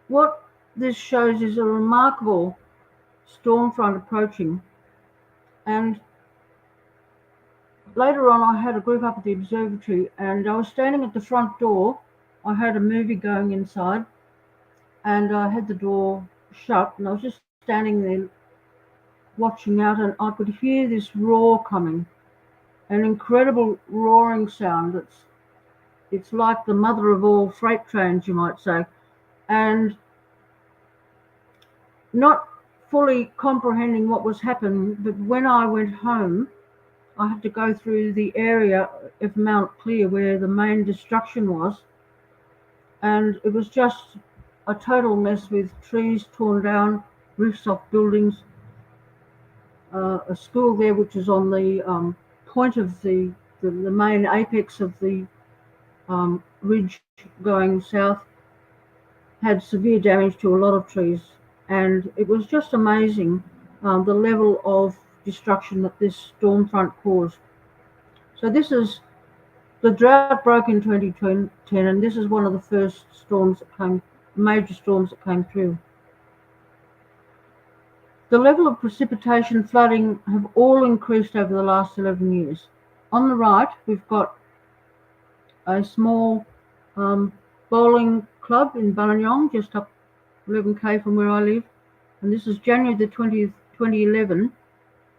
what this shows is a remarkable storm front approaching. And later on, I had a group up at the observatory, and I was standing at the front door. I had a movie going inside, and I had the door shut, and I was just standing there watching out, and I could hear this roar coming, an incredible roaring sound. It's like the mother of all freight trains, you might say. and not fully comprehending what was happening. But when I went home, I had to go through the area of Mount Clear where the main destruction was, and it was just a total mess with trees torn down, roofs off buildings, a school there which is on the point of the main apex of the ridge going south, had severe damage to a lot of trees, and it was just amazing the level of destruction that this storm front caused. So this is, the drought broke in 2010, and this is one of the first storms that came, major storms that came through. The level of precipitation, flooding have all increased over the last 11 years. On the right, we've got a small bowling club in Buninyong, just up 11k from where I live, and this is January the 20th, 2011,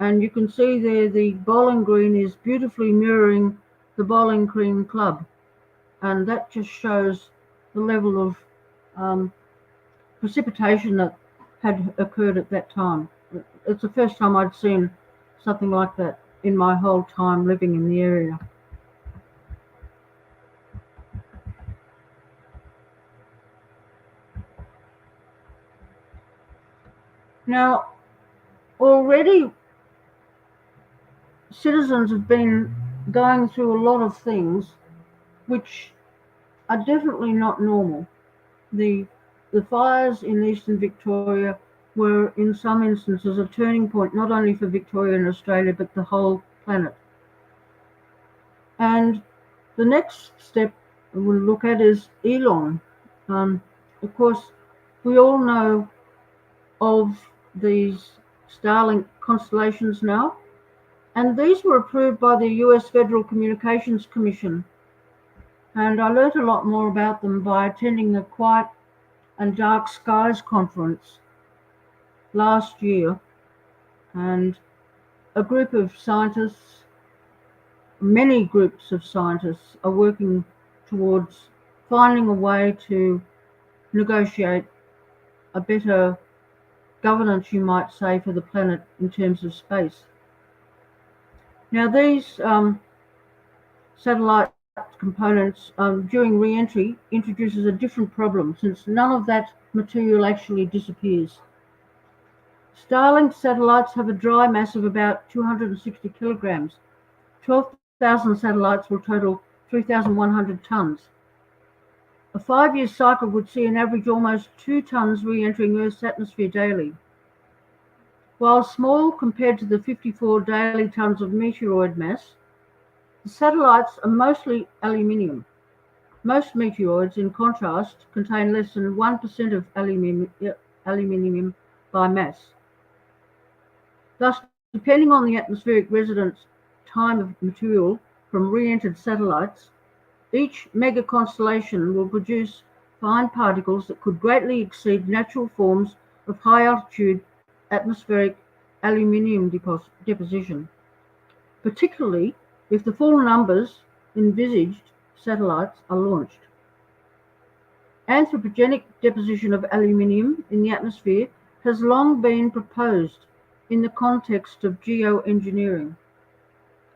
and you can see there the bowling green is beautifully mirroring the Bowling Green Club, and that just shows the level of precipitation that had occurred at that time. It's the first time I'd seen something like that in my whole time living in the area. Now, already citizens have been going through a lot of things which are definitely not normal. The fires in eastern Victoria were in some instances a turning point, not only for Victoria and Australia, but the whole planet. And the next step we'll look at is Elon. Of course, we all know of these Starlink constellations now, and these were approved by the US Federal Communications Commission. And I learnt a lot more about them by attending the Quiet and Dark Skies conference last year, and a group of scientists, many groups of scientists, are working towards finding a way to negotiate a better governance, you might say, for the planet in terms of space. Now, these satellite components during re-entry introduces a different problem, since none of that material actually disappears. Starlink satellites have a dry mass of about 260 kilograms. 12,000 satellites will total 3,100 tons. A 5-year cycle would see an average almost 2 tons re-entering Earth's atmosphere daily. While small compared to the 54 daily tons of meteoroid mass, the satellites are mostly aluminium. Most meteoroids, in contrast, contain less than 1% of aluminium by mass. Thus, depending on the atmospheric residence time of material from re-entered satellites, each mega constellation will produce fine particles that could greatly exceed natural forms of high-altitude atmospheric aluminium deposition, particularly if the full numbers envisaged satellites are launched. Anthropogenic deposition of aluminium in the atmosphere has long been proposed in the context of geoengineering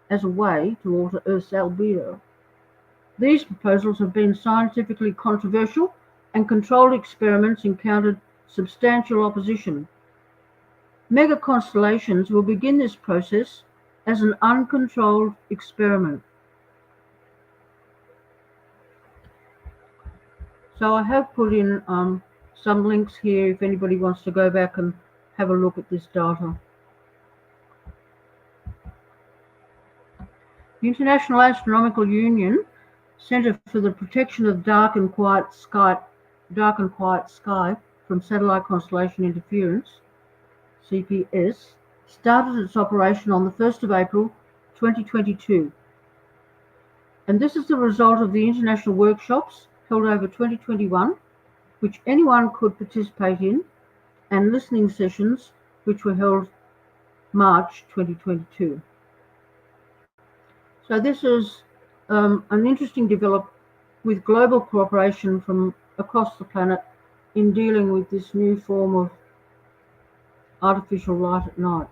as a way to alter Earth's albedo. These proposals have been scientifically controversial, and controlled experiments encountered substantial opposition. Mega constellations will begin this process as an uncontrolled experiment. So I have put in some links here if anybody wants to go back and have a look at this data. The International Astronomical Union Centre for the Protection of Dark and Quiet Sky from Satellite Constellation Interference, CPS, started its operation on the 1st of April 2022. And this is the result of the international workshops held over 2021, which anyone could participate in, and listening sessions which were held March 2022. So this is an interesting development with global cooperation from across the planet in dealing with this new form of artificial light at night.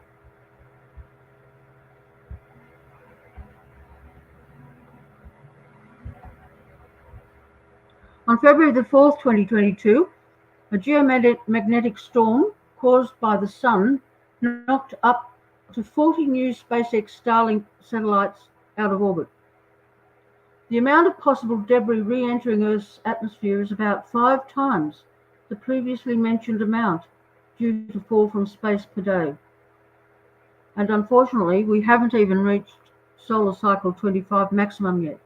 On February the 4th, 2022, a geomagnetic storm caused by the sun knocked up to 40 new SpaceX Starlink satellites out of orbit. The amount of possible debris re-entering Earth's atmosphere is about 5 times the previously mentioned amount due to fall from space per day. And unfortunately, we haven't even reached solar cycle 25 maximum yet.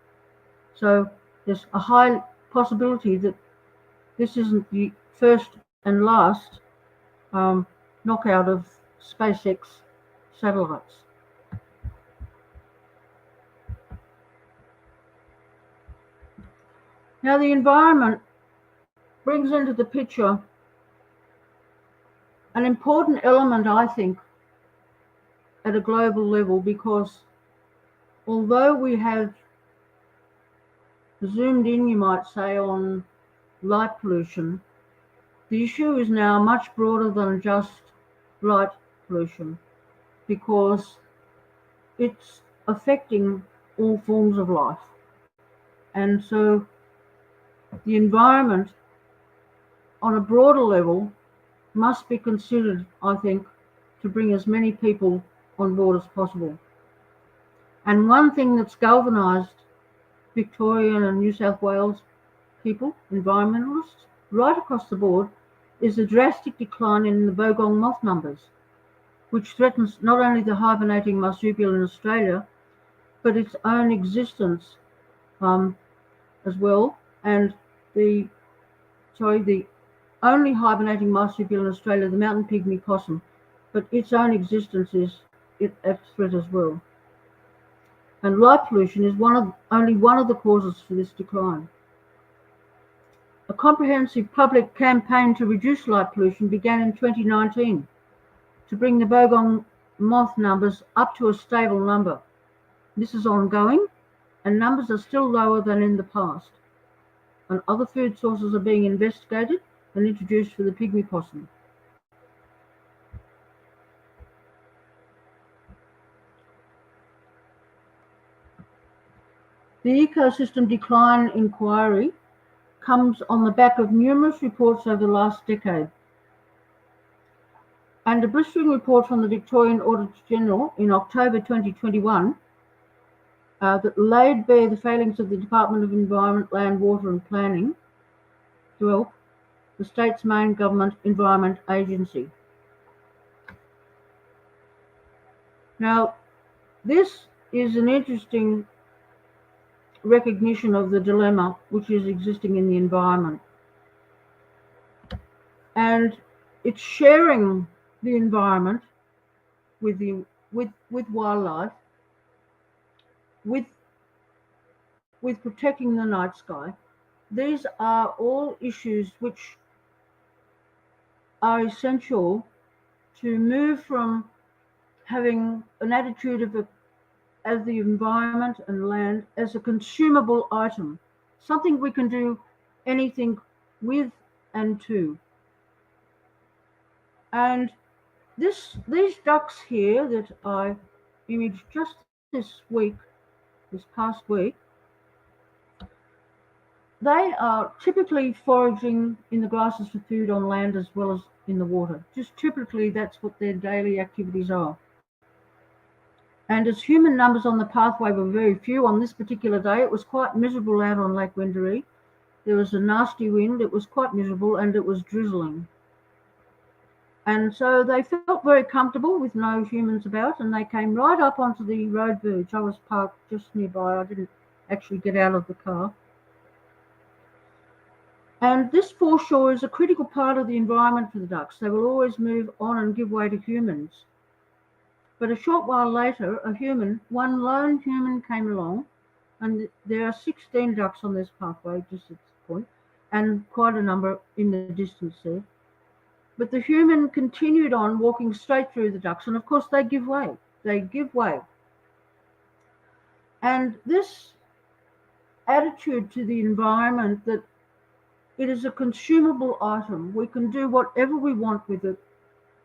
So there's a high possibility that this isn't the first and last knockout of SpaceX satellites. Now the environment brings into the picture an important element, I think, at a global level, because although we have zoomed in, you might say, on light pollution, the issue is now much broader than just light pollution, because it's affecting all forms of life. And so the environment on a broader level must be considered, I think, to bring as many people on board as possible. And one thing that's galvanised Victorian and New South Wales people, environmentalists, right across the board, is a drastic decline in the bogong moth numbers, which threatens not only the hibernating marsupial in Australia, but its own existence as well. And the only hibernating marsupial in Australia, the mountain pygmy possum, but its own existence is at threat as well. And light pollution is only one of the causes for this decline. A comprehensive public campaign to reduce light pollution began in 2019 to bring the bogong moth numbers up to a stable number. This is ongoing, and numbers are still lower than in the past. And other food sources are being investigated and introduced for the pygmy possum. The ecosystem decline inquiry comes on the back of numerous reports over the last decade. And a blistering report from the Victorian Auditor General in October 2021 that laid bare the failings of the Department of Environment, Land, Water and Planning, DEWELP, the state's main government environment agency. Now, this is an interesting recognition of the dilemma which is existing in the environment. And it's sharing the environment with wildlife, with protecting the night sky. These are all issues which are essential to move from having an attitude of as the environment and land as a consumable item, something we can do anything with and to. And these ducks here that I imaged just this past week, they are typically foraging in the grasses for food on land as well as in the water. Just typically, that's what their daily activities are. And as human numbers on the pathway were very few on this particular day, it was quite miserable out on Lake Wendouree. There was a nasty wind, it was quite miserable, and it was drizzling. And so they felt very comfortable with no humans about, and they came right up onto the road verge. I was parked just nearby. I didn't actually get out of the car. And this foreshore is a critical part of the environment for the ducks. They will always move on and give way to humans. But a short while later, one lone human came along, and there are 16 ducks on this pathway just at this point, and quite a number in the distance there. But the human continued on walking straight through the ducks, and of course they give way. They give way. And this attitude to the environment that It is a consumable item. We can do whatever we want with it.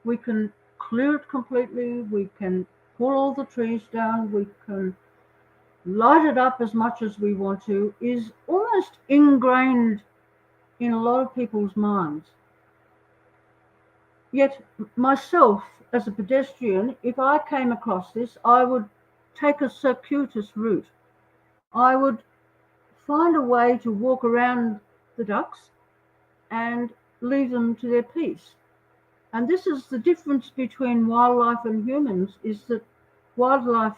We can clear it completely. We can pull all the trees down. We can light it up as much as we want to. Is almost ingrained in a lot of people's minds. Yet myself, as a pedestrian, if I came across this, I would take a circuitous route. I would find a way to walk around the ducks and leave them to their peace. And this is the difference between wildlife and humans, is that wildlife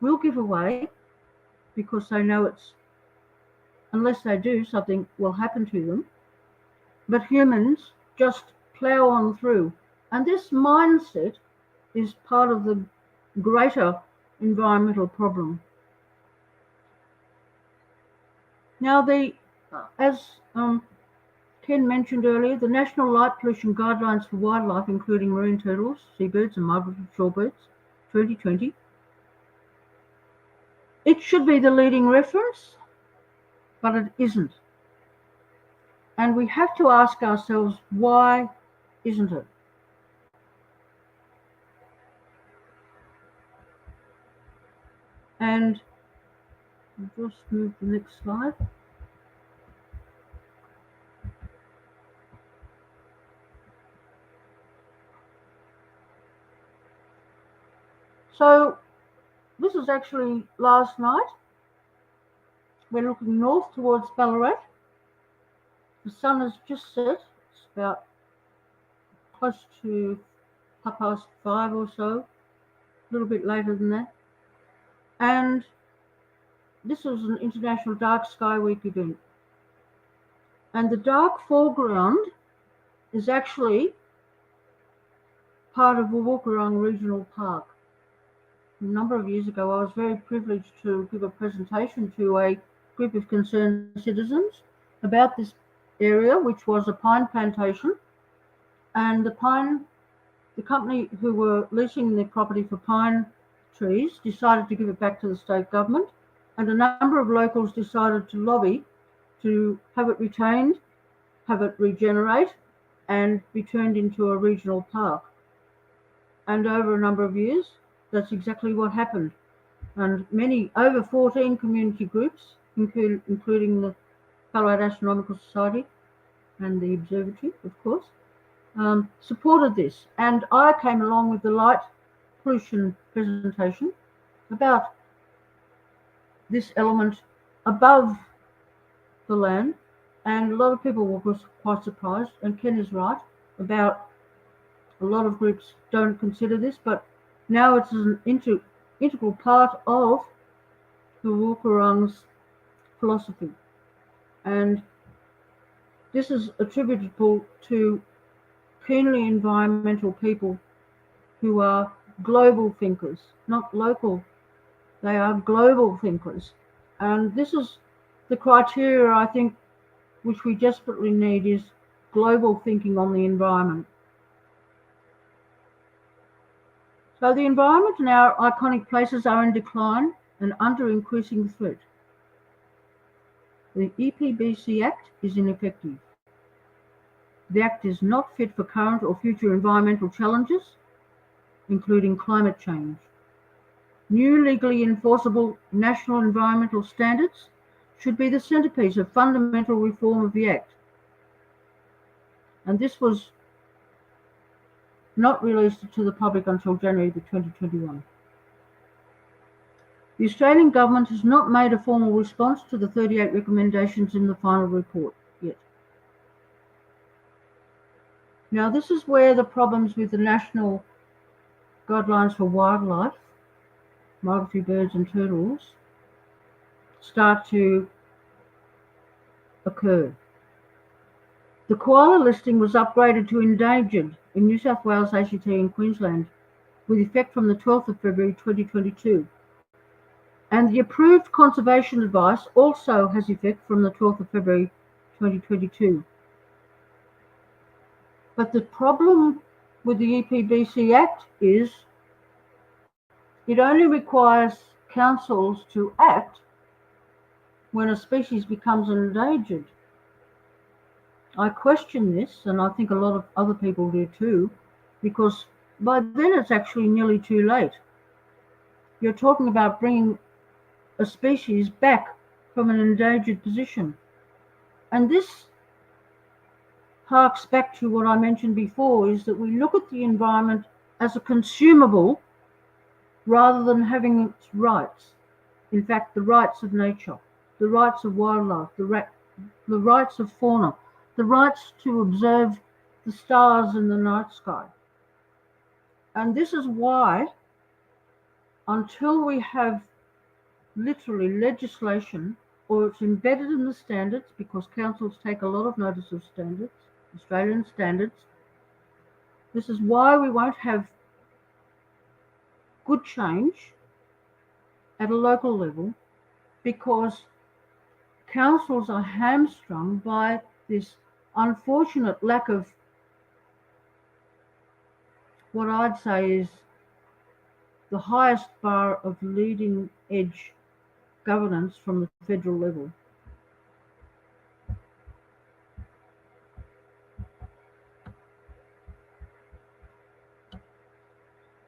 will give away because they know unless they do, something will happen to them. But humans just plow on through. And this mindset is part of the greater environmental problem. Now, as Ken mentioned earlier, the National Light Pollution Guidelines for Wildlife, including marine turtles, seabirds and migratory shorebirds, 2020. It should be the leading reference, but it isn't. And we have to ask ourselves, why isn't it? And I'll just move to the next slide. So this is actually last night. We're looking north towards Ballarat. The sun has just set. It's about close to 5:30 or so, a little bit later than that. And this was an International Dark Sky Week event. And the dark foreground is actually part of Woorongong Regional Park. A number of years ago, I was very privileged to give a presentation to a group of concerned citizens about this area, which was a pine plantation. And the company who were leasing their property for pine trees decided to give it back to the state government. And a number of locals decided to lobby to have it retained, have it regenerate, and be turned into a regional park. And over a number of years, that's exactly what happened. And over 14 community groups, including the Ballarat Astronomical Society and the Observatory, of course, supported this. And I came along with the light pollution presentation about this element above the land. And a lot of people were quite surprised, and Ken is right about a lot of groups don't consider this, but now it's an integral part of the Woorongong's philosophy. And this is attributable to keenly environmental people who are global thinkers, not local. They are global thinkers. And this is the criteria, I think, which we desperately need, is global thinking on the environment. So the environment and our iconic places are in decline and under increasing threat. The EPBC Act is ineffective. The Act is not fit for current or future environmental challenges, including climate change. New legally enforceable national environmental standards should be the centrepiece of fundamental reform of the Act. And this was not released to the public until January 2021. The Australian government has not made a formal response to the 38 recommendations in the final report yet. Now, this is where the problems with the National Guidelines for Wildlife, migratory birds and turtles, start to occur. The koala listing was upgraded to endangered in New South Wales, ACT and Queensland with effect from the 12th of February 2022. And the approved conservation advice also has effect from the 12th of February 2022. But the problem with the EPBC Act is it only requires councils to act when a species becomes endangered. I question this, and I think a lot of other people do too, because by then it's actually nearly too late. You're talking about bringing a species back from an endangered position. And this harks back to what I mentioned before, is that we look at the environment as a consumable rather than having its rights. In fact, the rights of nature, the rights of wildlife, the rights of fauna, the rights to observe the stars in the night sky. And this is why, until we have literally legislation, or it's embedded in the standards, because councils take a lot of notice of standards, Australian standards, this is why we won't have good change at a local level, because councils are hamstrung by this unfortunate lack of what I'd say is the highest bar of leading edge governance from the federal level.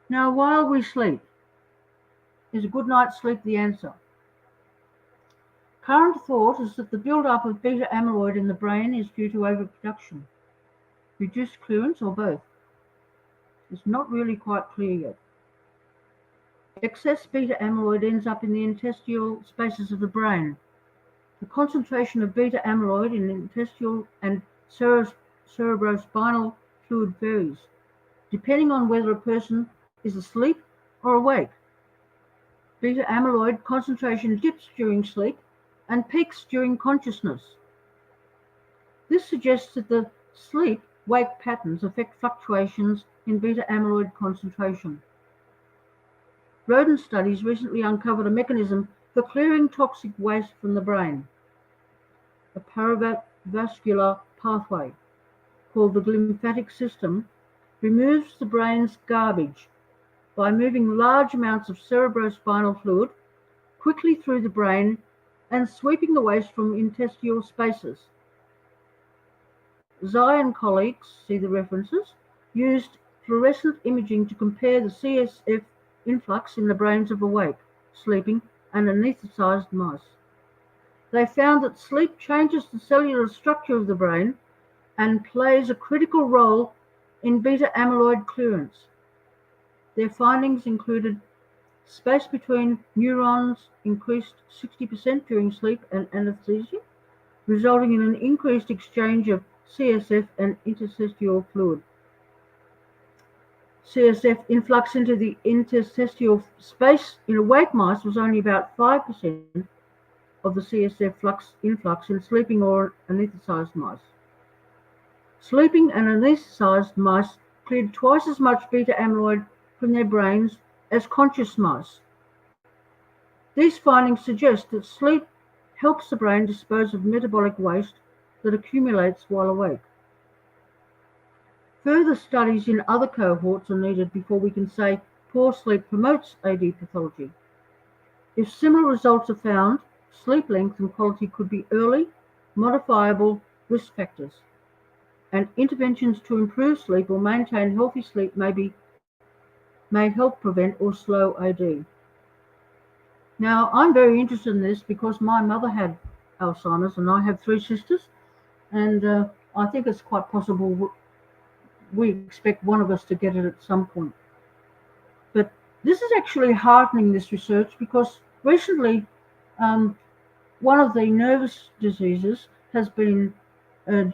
Now, while we sleep, is a good night's sleep the answer? Current thought is that the build-up of beta amyloid in the brain is due to overproduction, reduced clearance, or both. It's not really quite clear yet. Excess beta amyloid ends up in the interstitial spaces of the brain. The concentration of beta amyloid in interstitial and cerebrospinal fluid varies, depending on whether a person is asleep or awake. Beta amyloid concentration dips during sleep and peaks during consciousness. This suggests that the sleep-wake patterns affect fluctuations in beta amyloid concentration. Rodent studies recently uncovered a mechanism for clearing toxic waste from the brain, a paravascular pathway called the glymphatic system removes the brain's garbage by moving large amounts of cerebrospinal fluid quickly through the brain and sweeping the waste from interstitial spaces. Zai and colleagues, see the references, used fluorescent imaging to compare the CSF influx in the brains of awake, sleeping, and anesthetized mice. They found that sleep changes the cellular structure of the brain and plays a critical role in beta amyloid clearance. Their findings included space between neurons increased 60% during sleep and anesthesia, resulting in an increased exchange of CSF and interstitial fluid. CSF influx into the interstitial space in awake mice was only about 5% of the CSF influx in sleeping or anesthetized mice. Sleeping and anesthetized mice cleared twice as much beta amyloid from their brains as conscious mice. These findings suggest that sleep helps the brain dispose of metabolic waste that accumulates while awake. Further studies in other cohorts are needed before we can say poor sleep promotes AD pathology. If similar results are found, sleep length and quality could be early, modifiable risk factors, and interventions to improve sleep or maintain healthy sleep may help prevent or slow AD. Now, I'm very interested in this because my mother had Alzheimer's and I have 3 sisters, and I think it's quite possible we expect one of us to get it at some point. But this is actually heartening, this research, because recently one of the nervous diseases has been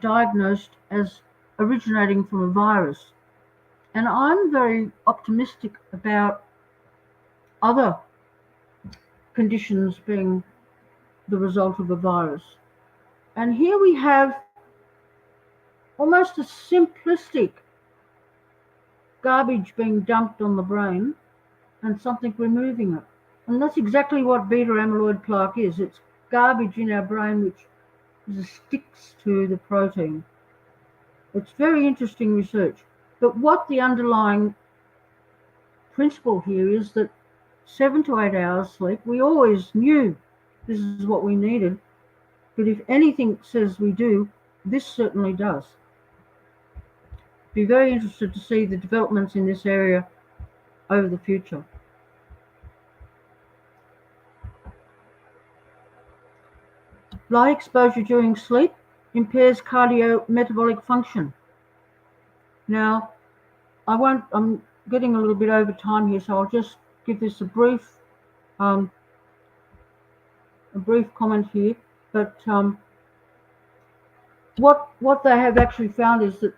diagnosed as originating from a virus. And I'm very optimistic about other conditions being the result of a virus. And here we have almost a simplistic garbage being dumped on the brain and something removing it. And that's exactly what beta amyloid plaque is. It's garbage in our brain which sticks to the protein. It's very interesting research. But what the underlying principle here is that 7 to 8 hours sleep, we always knew this is what we needed. But if anything says we do, this certainly does. Be very interested to see the developments in this area over the future. Light exposure during sleep impairs cardiometabolic function. Now, I'm getting a little bit over time here, so I'll just give this a brief comment here. But what they have actually found is that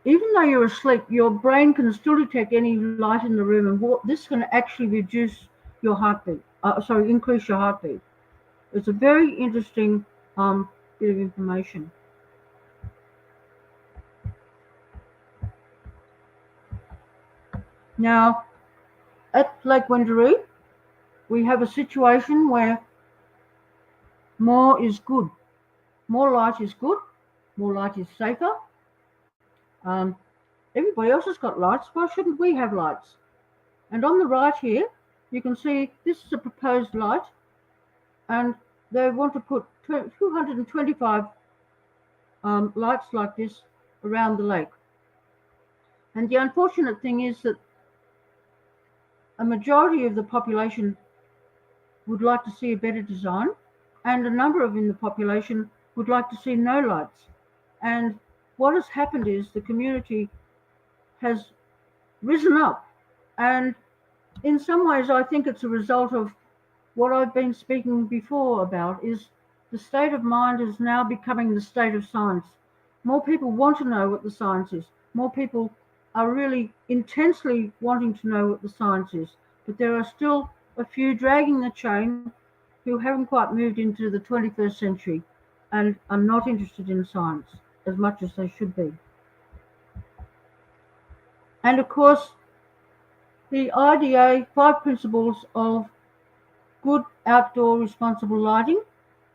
even though you're asleep, your brain can still detect any light in the room, and this can actually reduce your heartbeat. Increase your heartbeat. It's a very interesting bit of information. Now, at Lake Wendouree, we have a situation where more is good. More light is good. More light is safer. Everybody else has got lights. Why shouldn't we have lights? And on the right here, you can see this is a proposed light, and they want to put 225 lights like this around the lake. And the unfortunate thing is that a majority of the population would like to see a better design, and a number in the population would like to see no lights. And what has happened is the community has risen up, and in some ways I think it's a result of what I've been speaking before about, is the state of mind is now becoming the state of science. More people want to know what the science is. More people are really intensely wanting to know what the science is. But there are still a few dragging the chain who haven't quite moved into the 21st century and are not interested in science as much as they should be. And of course, the IDA 5 principles of good outdoor responsible lighting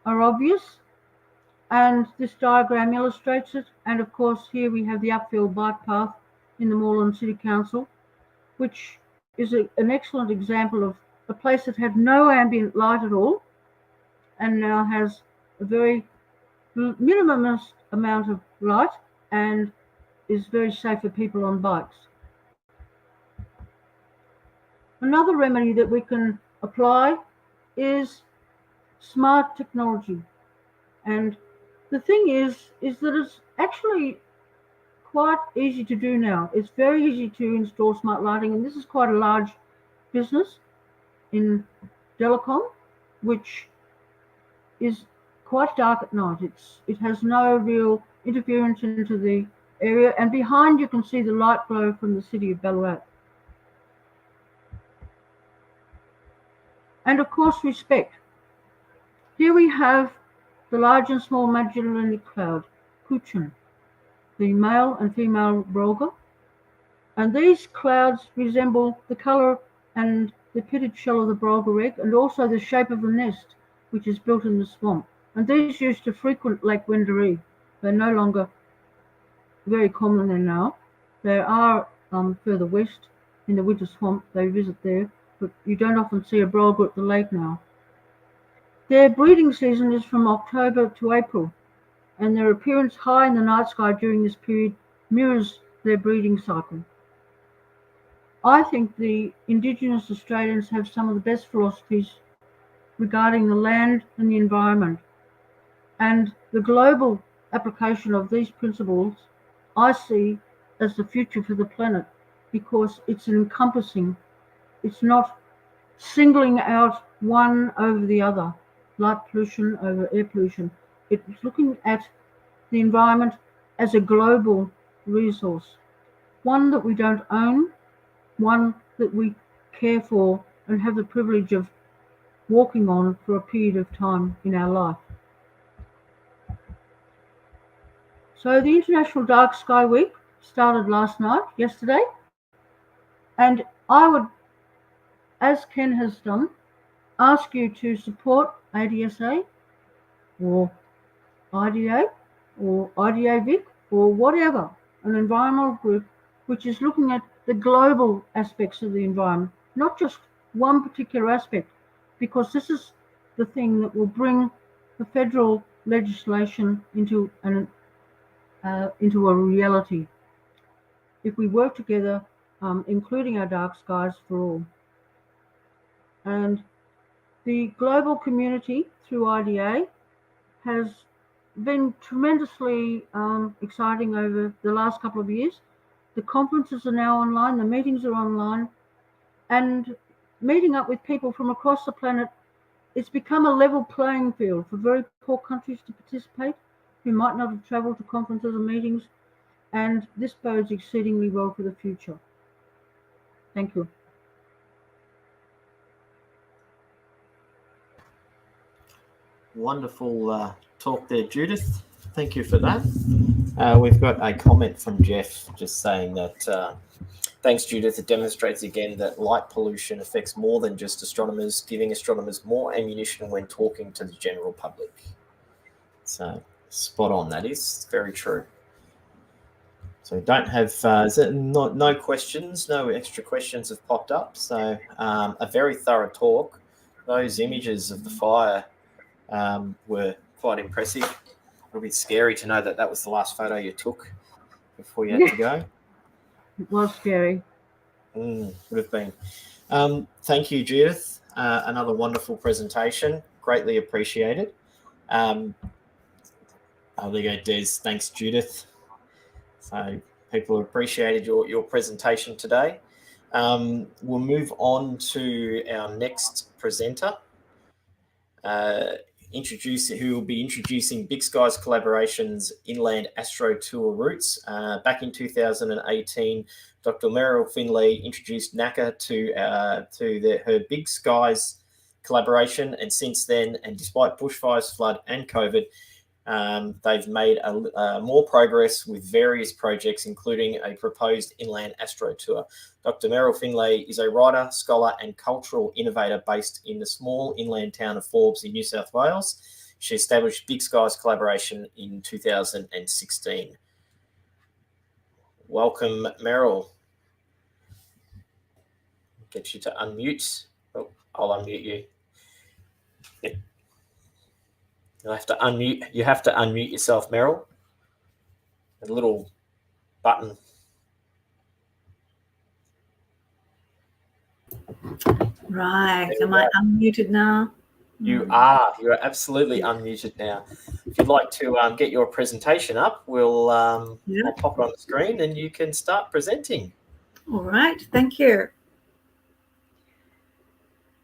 are obvious, and this diagram illustrates it. And of course, here we have the upfield bike path in the Moreland City Council, which is an excellent example of a place that had no ambient light at all and now has a very minimum amount of light and is very safe for people on bikes. Another remedy that we can apply is smart technology. And the thing is that it's actually quite easy to do now. It's very easy to install smart lighting, and this is quite a large business in Delacombe, which is quite dark at night. It has no real interference into the area, and behind you can see the light glow from the city of Ballarat. And of course, respect. Here we have the large and small Magellanic cloud, Kuchen, the male and female Brolga. And these clouds resemble the colour and the pitted shell of the Brolga egg, and also the shape of the nest, which is built in the swamp. And these used to frequent Lake Wendouree. They're no longer very common there now. They are further west in the winter swamp. They visit there, but you don't often see a Brolga at the lake now. Their breeding season is from October to April, and their appearance high in the night sky during this period mirrors their breeding cycle. I think the Indigenous Australians have some of the best philosophies regarding the land and the environment, and the global application of these principles I see as the future for the planet, because it's encompassing. It's not singling out one over the other, light pollution over air pollution. It's looking at the environment as a global resource, one that we don't own, one that we care for and have the privilege of walking on for a period of time in our life. So the International Dark Sky Week started yesterday, and I would, as Ken has done, ask you to support ADSA or IDA or IDA Vic or whatever, an environmental group which is looking at the global aspects of the environment, not just one particular aspect, because this is the thing that will bring the federal legislation into a reality. If we work together, including our dark skies for all. And the global community through IDA has been tremendously exciting over the last couple of years. The conferences are now online, the meetings are online, and meeting up with people from across the planet, it's become a level playing field for very poor countries to participate who might not have travelled to conferences and meetings, and this bodes exceedingly well for the future. Thank you. Wonderful talk there, Judith. Thank you for that. We've got a comment from Jeff just saying that thanks, Judith. It demonstrates again that light pollution affects more than just astronomers, giving astronomers more ammunition when talking to the general public. So spot on. That is very true. So we don't have no questions, no extra questions have popped up. So a very thorough talk. Those images of the fire were quite impressive. A little bit scary to know that that was the last photo you took before you had to go. It was scary. Would have been. Thank you, Judith. Another wonderful presentation. Greatly appreciated. There you go, Des. Thanks, Judith. So people have appreciated your presentation today. We'll move on to our next presenter, who will be introducing Big Skies Collaboration's Inland Astro Tour routes. Back in 2018, Dr. Meryl Finlay introduced NACA to her Big Skies collaboration, and since then, and despite bushfires, flood, and COVID, they've made more progress with various projects, including a proposed Inland Astro Tour. Dr. Meryl Finlay is a writer, scholar, and cultural innovator based in the small inland town of Forbes in New South Wales. She established Big Skies Collaboration in 2016. Welcome, Meryl. Get you to unmute. Oh, I'll unmute you. Yep. You'll have to unmute. You have to unmute yourself, Meryl. A little button. Right. Am I unmuted now? You are. You are absolutely unmuted now. If you'd like to get your presentation up, I'll pop it on the screen and you can start presenting. All right. Thank you.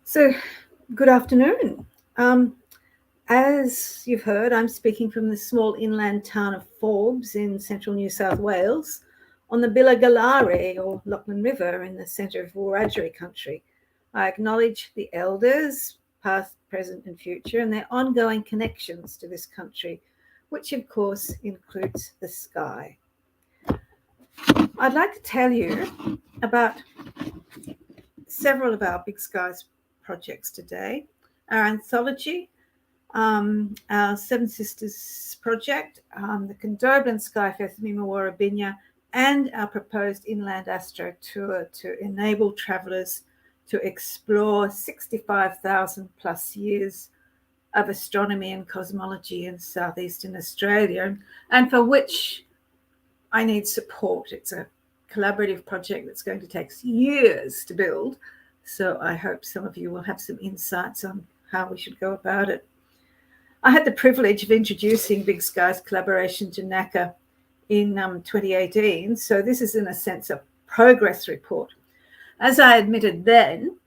So, good afternoon. As you've heard, I'm speaking from the small inland town of Forbes in central New South Wales on the Billa or Lachlan River in the centre of Wiradjuri country. I acknowledge the elders, past, present and future, and their ongoing connections to this country, which of course includes the sky. I'd like to tell you about several of our Big Skies projects today. Our anthology, our Seven Sisters project, the Condobolin Skyfest Mimawara Binya, and our proposed Inland Astro Tour to enable travellers to explore 65,000 plus years of astronomy and cosmology in southeastern Australia, and for which I need support. It's a collaborative project that's going to take years to build, so I hope some of you will have some insights on how we should go about it. I had the privilege of introducing Big Skies Collaboration to NACA in 2018, so this is in a sense a progress report. As I admitted then,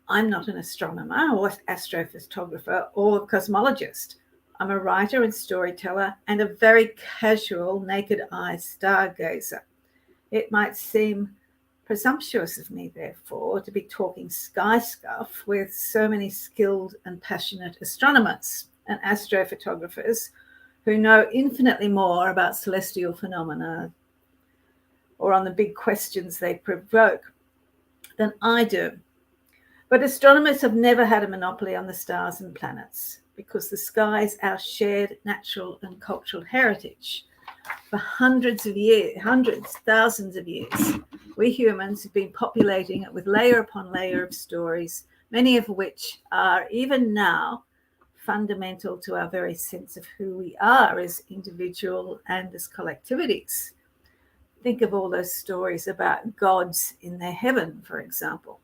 I'm not an astronomer or astrophotographer or cosmologist. I'm a writer and storyteller and a very casual, naked-eye stargazer. It might seem presumptuous of me, therefore, to be talking sky stuff with so many skilled and passionate astronomers and astrophotographers who know infinitely more about celestial phenomena or on the big questions they provoke than I do. But astronomers have never had a monopoly on the stars and planets because the sky is our shared natural and cultural heritage. For hundreds, thousands of years, we humans have been populating it with layer upon layer of stories, many of which are even now fundamental to our very sense of who we are as individual and as collectivities. Think of all those stories about gods in their heaven, for example.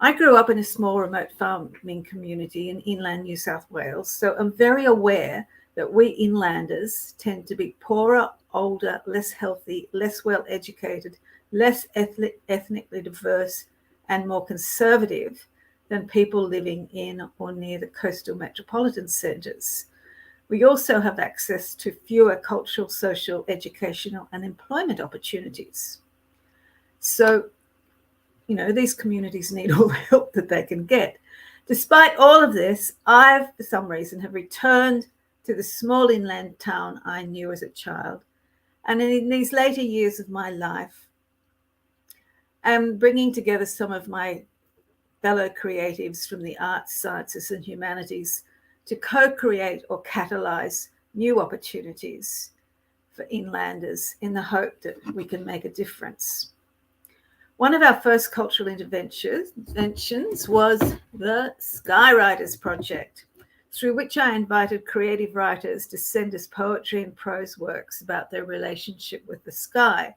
I grew up in a small remote farming community in inland New South Wales, so I'm very aware that we inlanders tend to be poorer, older, less healthy, less well-educated, less ethnically diverse, and more conservative than people living in or near the coastal metropolitan centres. We also have access to fewer cultural, social, educational, and employment opportunities. So, these communities need all the help that they can get. Despite all of this, I, for some reason, have returned to the small inland town I knew as a child. And in these later years of my life, I'm bringing together some of my fellow creatives from the arts, sciences, and humanities to co-create or catalyse new opportunities for inlanders in the hope that we can make a difference. One of our first cultural interventions was the Skywriters Project, through which I invited creative writers to send us poetry and prose works about their relationship with the sky,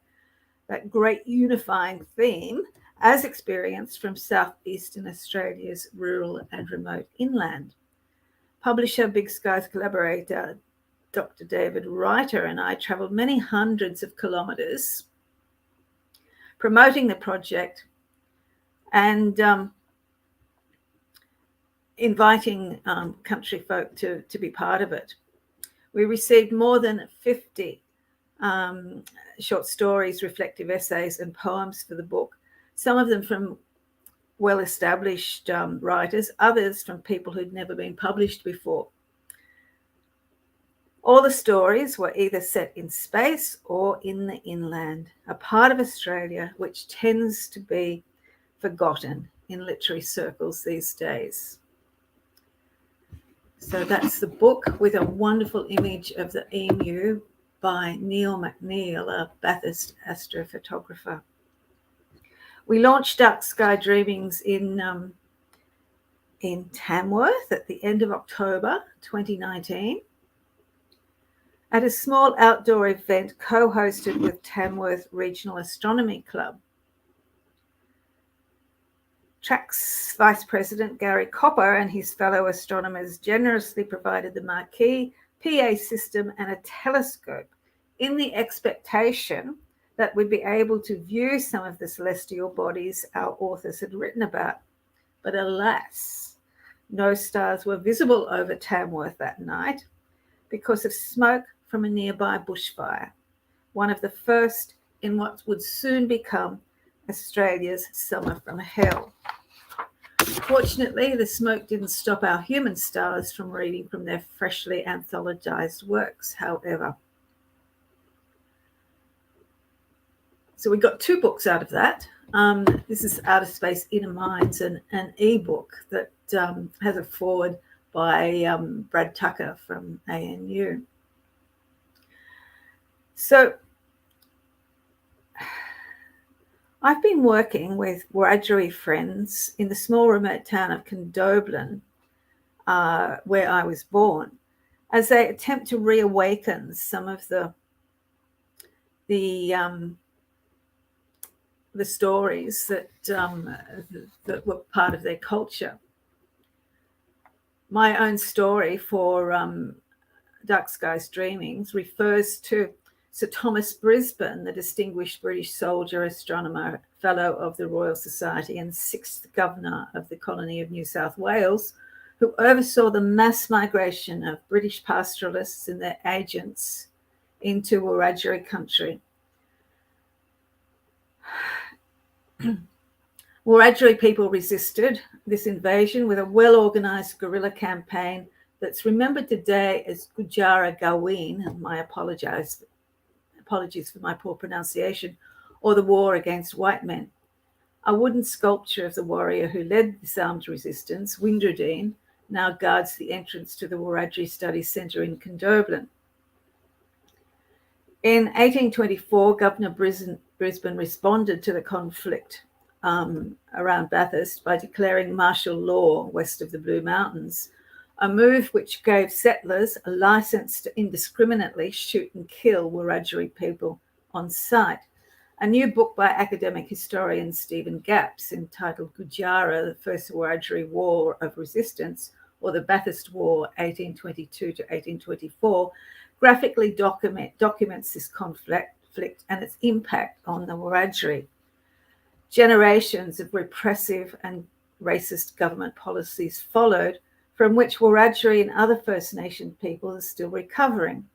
that great unifying theme as experienced from southeastern Australia's rural and remote inland. Publisher Big Skies collaborator Dr. David Reiter and I travelled many hundreds of kilometres promoting the project and inviting country folk to be part of it. We received more than 50 short stories, reflective essays, and poems for the book, some of them from well-established writers, others from people who'd never been published before. All the stories were either set in space or in the inland, a part of Australia which tends to be forgotten in literary circles these days. So that's the book with a wonderful image of the emu by Neil McNeil, a Bathurst astrophotographer. We launched Dark Sky Dreamings in Tamworth at the end of October 2019 at a small outdoor event co-hosted with Tamworth Regional Astronomy Club. TRAC's Vice President Gary Copper and his fellow astronomers generously provided the marquee PA system and a telescope in the expectation that we'd be able to view some of the celestial bodies our authors had written about. But alas, no stars were visible over Tamworth that night because of smoke from a nearby bushfire, one of the first in what would soon become Australia's summer from hell. Fortunately, the smoke didn't stop our human stars from reading from their freshly anthologized works, however. So we got 2 books out of that. This is Outer Space Inner Minds, an e-book that has a foreword by Brad Tucker from ANU. So I've been working with Wiradjuri friends in the small remote town of Condobolin, where I was born, as they attempt to reawaken some of the stories that were part of their culture. My own story for Dark Skies Dreamings refers to Sir Thomas Brisbane, the distinguished British soldier, astronomer, fellow of the Royal Society and 6th Governor of the colony of New South Wales, who oversaw the mass migration of British pastoralists and their agents into Wiradjuri country. Wiradjuri people resisted this invasion with a well-organised guerrilla campaign that's remembered today as Gujara Gaween, my apologies for my poor pronunciation, or the war against white men. A wooden sculpture of the warrior who led this armed resistance, Windradine, now guards the entrance to the Wiradjuri Studies Centre in Condobolin. In 1824, Governor Brisbane responded to the conflict around Bathurst by declaring martial law west of the Blue Mountains, a move which gave settlers a license to indiscriminately shoot and kill Wiradjuri people on sight. A new book by academic historian Stephen Gapps entitled Gujara, the First Wiradjuri War of Resistance, or the Bathurst War 1822 to 1824, graphically documents this conflict and its impact on the Wiradjuri. Generations of repressive and racist government policies followed, from which Wiradjuri and other First Nation people are still recovering.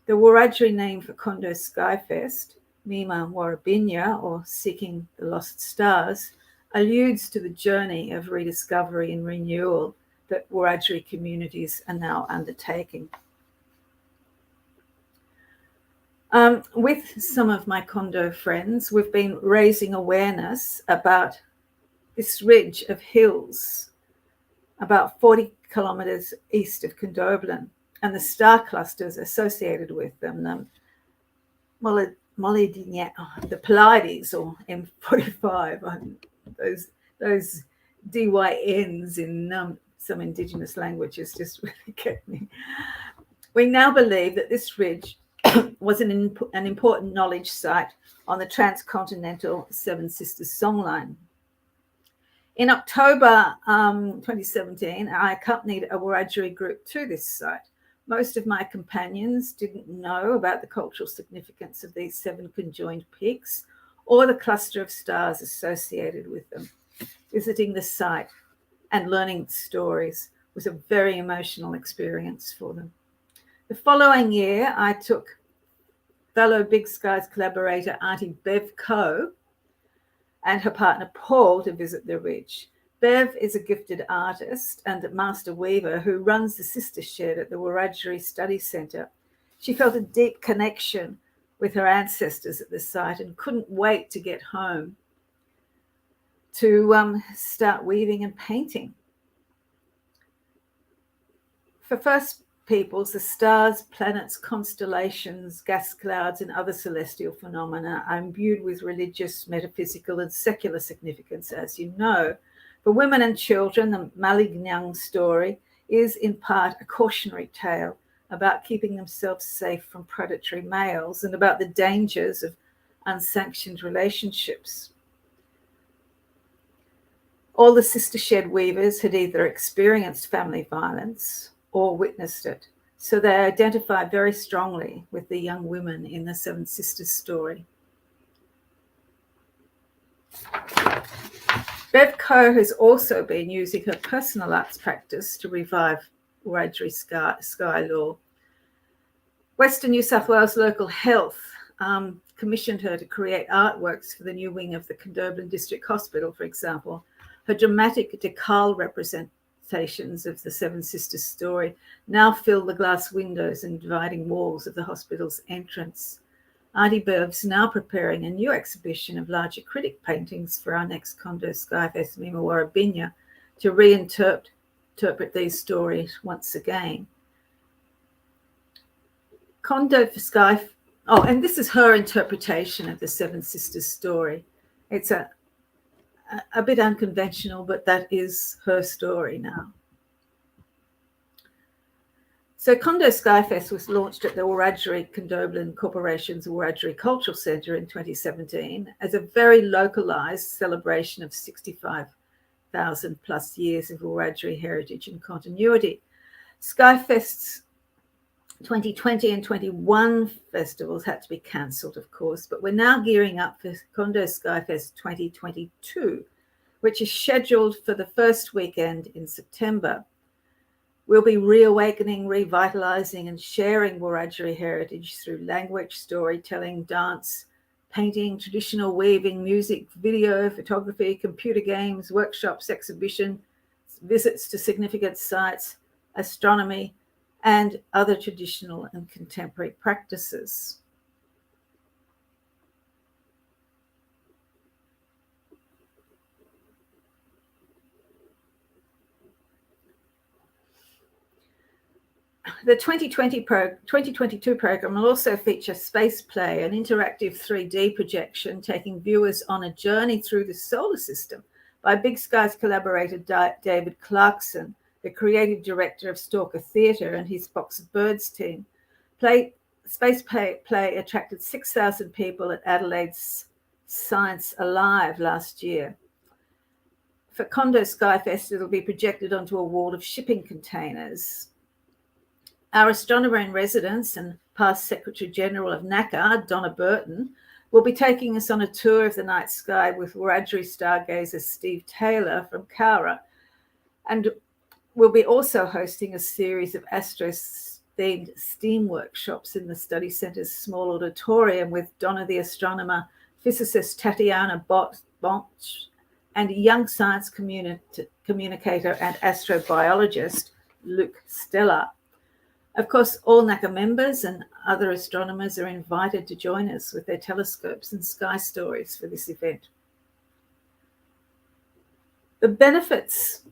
The Wiradjuri name for Kondo Skyfest, Mima Warabinya, or Seeking the Lost Stars, alludes to the journey of rediscovery and renewal that Wiradjuri communities are now undertaking. With some of my Kondo friends, we've been raising awareness about this ridge of hills about 40 kilometres east of Condobolin and the star clusters associated with them, the Pleiades or M45, those DYNs in some Indigenous languages just really get me. We now believe that this ridge was an important knowledge site on the transcontinental Seven Sisters songline. In October 2017, I accompanied a Wiradjuri group to this site. Most of my companions didn't know about the cultural significance of these 7 conjoined peaks or the cluster of stars associated with them. Visiting the site and learning stories was a very emotional experience for them. The following year, I took fellow Big Skies collaborator Auntie Bev Coe and her partner Paul to visit the ridge. Bev is a gifted artist and master weaver who runs the sister shed at the Wiradjuri Study Centre. She felt a deep connection with her ancestors at the site and couldn't wait to get home to start weaving and painting. For First Peoples, the stars, planets, constellations, gas clouds, and other celestial phenomena are imbued with religious, metaphysical, and secular significance, as you know. For women and children, the Malignang story is in part a cautionary tale about keeping themselves safe from predatory males and about the dangers of unsanctioned relationships. All the sister shed weavers had either experienced family violence or witnessed it, so they identify very strongly with the young women in the Seven Sisters story. Bev Coe has also been using her personal arts practice to revive Wiradjuri sky lore. Western New South Wales Local Health commissioned her to create artworks for the new wing of the Condobolin District Hospital, for example. Her dramatic decal representations of the Seven Sisters story now fill the glass windows and dividing walls of the hospital's entrance. Auntie Bev's now preparing a new exhibition of larger critic paintings for our next Kondo Skyfest Mima Warabinya to reinterpret these stories once again. Kondo for Sky. Oh, and this is her interpretation of the Seven Sisters story. It's a bit unconventional, but that is her story now. So Kondo Skyfest was launched at the Wiradjuri Condobolin Corporation's Wiradjuri Cultural Centre in 2017 as a very localised celebration of 65,000 plus years of Wiradjuri heritage and continuity. Skyfest's 2020 and 21 festivals had to be cancelled, of course, but we're now gearing up for Kondo Skyfest 2022, which is scheduled for the first weekend in September. We'll be reawakening, revitalising and sharing Wiradjuri heritage through language, storytelling, dance, painting, traditional weaving, music, video, photography, computer games, workshops, exhibition, visits to significant sites, astronomy, and other traditional and contemporary practices. The 2022 program will also feature Space Play, an interactive 3D projection taking viewers on a journey through the solar system by Big Skies collaborator David Clarkson the creative director of Stalker Theatre and his Box of Birds team. Space Play attracted 6,000 people at Adelaide's Science Alive last year. For Condo Skyfest, it'll be projected onto a wall of shipping containers. Our astronomer in residence and past Secretary General of NACA, Donna Burton, will be taking us on a tour of the night sky with Wiradjuri stargazer Steve Taylor from Cowra, and we'll be also hosting a series of Astro-themed STEAM workshops in the Study Centre's small auditorium with Donna the astronomer, physicist Tatiana Bonch, and young science communicator and astrobiologist Luke Stella. Of course, all NACA members and other astronomers are invited to join us with their telescopes and sky stories for this event. The benefits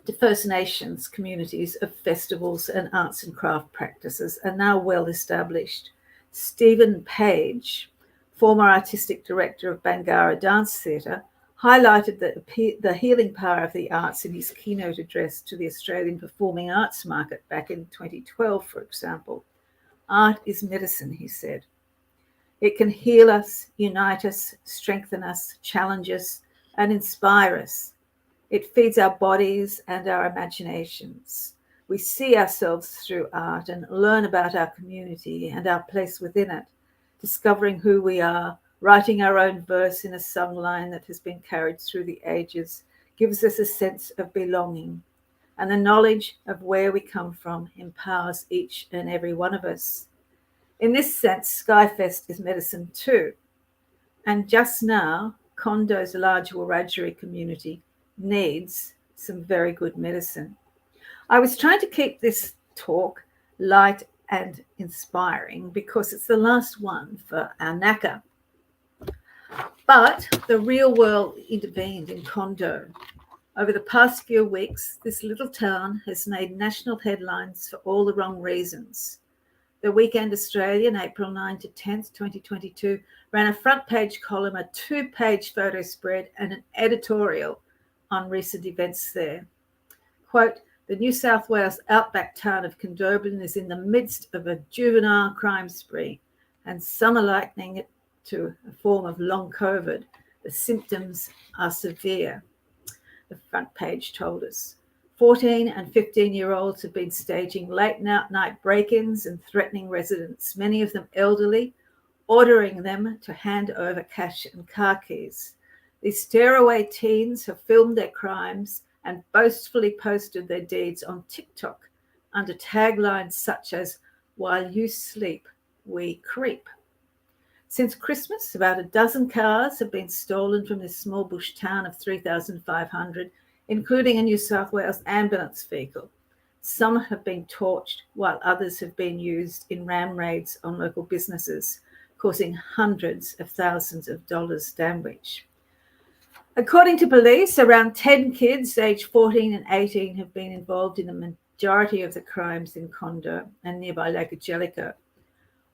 to First Nations communities of festivals and arts and craft practices are now well established. Stephen Page, former artistic director of Bangarra Dance Theatre, highlighted the healing power of the arts in his keynote address to the Australian performing arts market back in 2012, for example. Art is medicine, he said. It can heal us, unite us, strengthen us, challenge us, and inspire us. It feeds our bodies and our imaginations. We see ourselves through art and learn about our community and our place within it, discovering who we are. Writing our own verse in a songline that has been carried through the ages gives us a sense of belonging, and the knowledge of where we come from empowers each and every one of us. In this sense, Skyfest is medicine too. And just now, Condo's large Wiradjuri community needs some very good medicine. I was trying to keep this talk light and inspiring because it's the last one for our NACA. But the real world intervened in Condo. Over the past few weeks, this little town has made national headlines for all the wrong reasons. The Weekend Australian, April 9 to 10th, 2022, ran a front page column, a 2-page photo spread, and an editorial on recent events there. Quote, the New South Wales outback town of Condobolin is in the midst of a juvenile crime spree, and some are likening it to a form of long COVID. The symptoms are severe, the front page told us. 14 and 15-year-olds have been staging late night break-ins and threatening residents, many of them elderly, ordering them to hand over cash and car keys. These stare-away teens have filmed their crimes and boastfully posted their deeds on TikTok under taglines such as, "While you sleep, we creep." Since Christmas, about a dozen cars have been stolen from this small bush town of 3,500, including a New South Wales ambulance vehicle. Some have been torched, while others have been used in ram raids on local businesses, causing hundreds of thousands of dollars damage. According to police, around 10 kids aged 14 and 18 have been involved in the majority of the crimes in Condo and nearby Lake Angelica.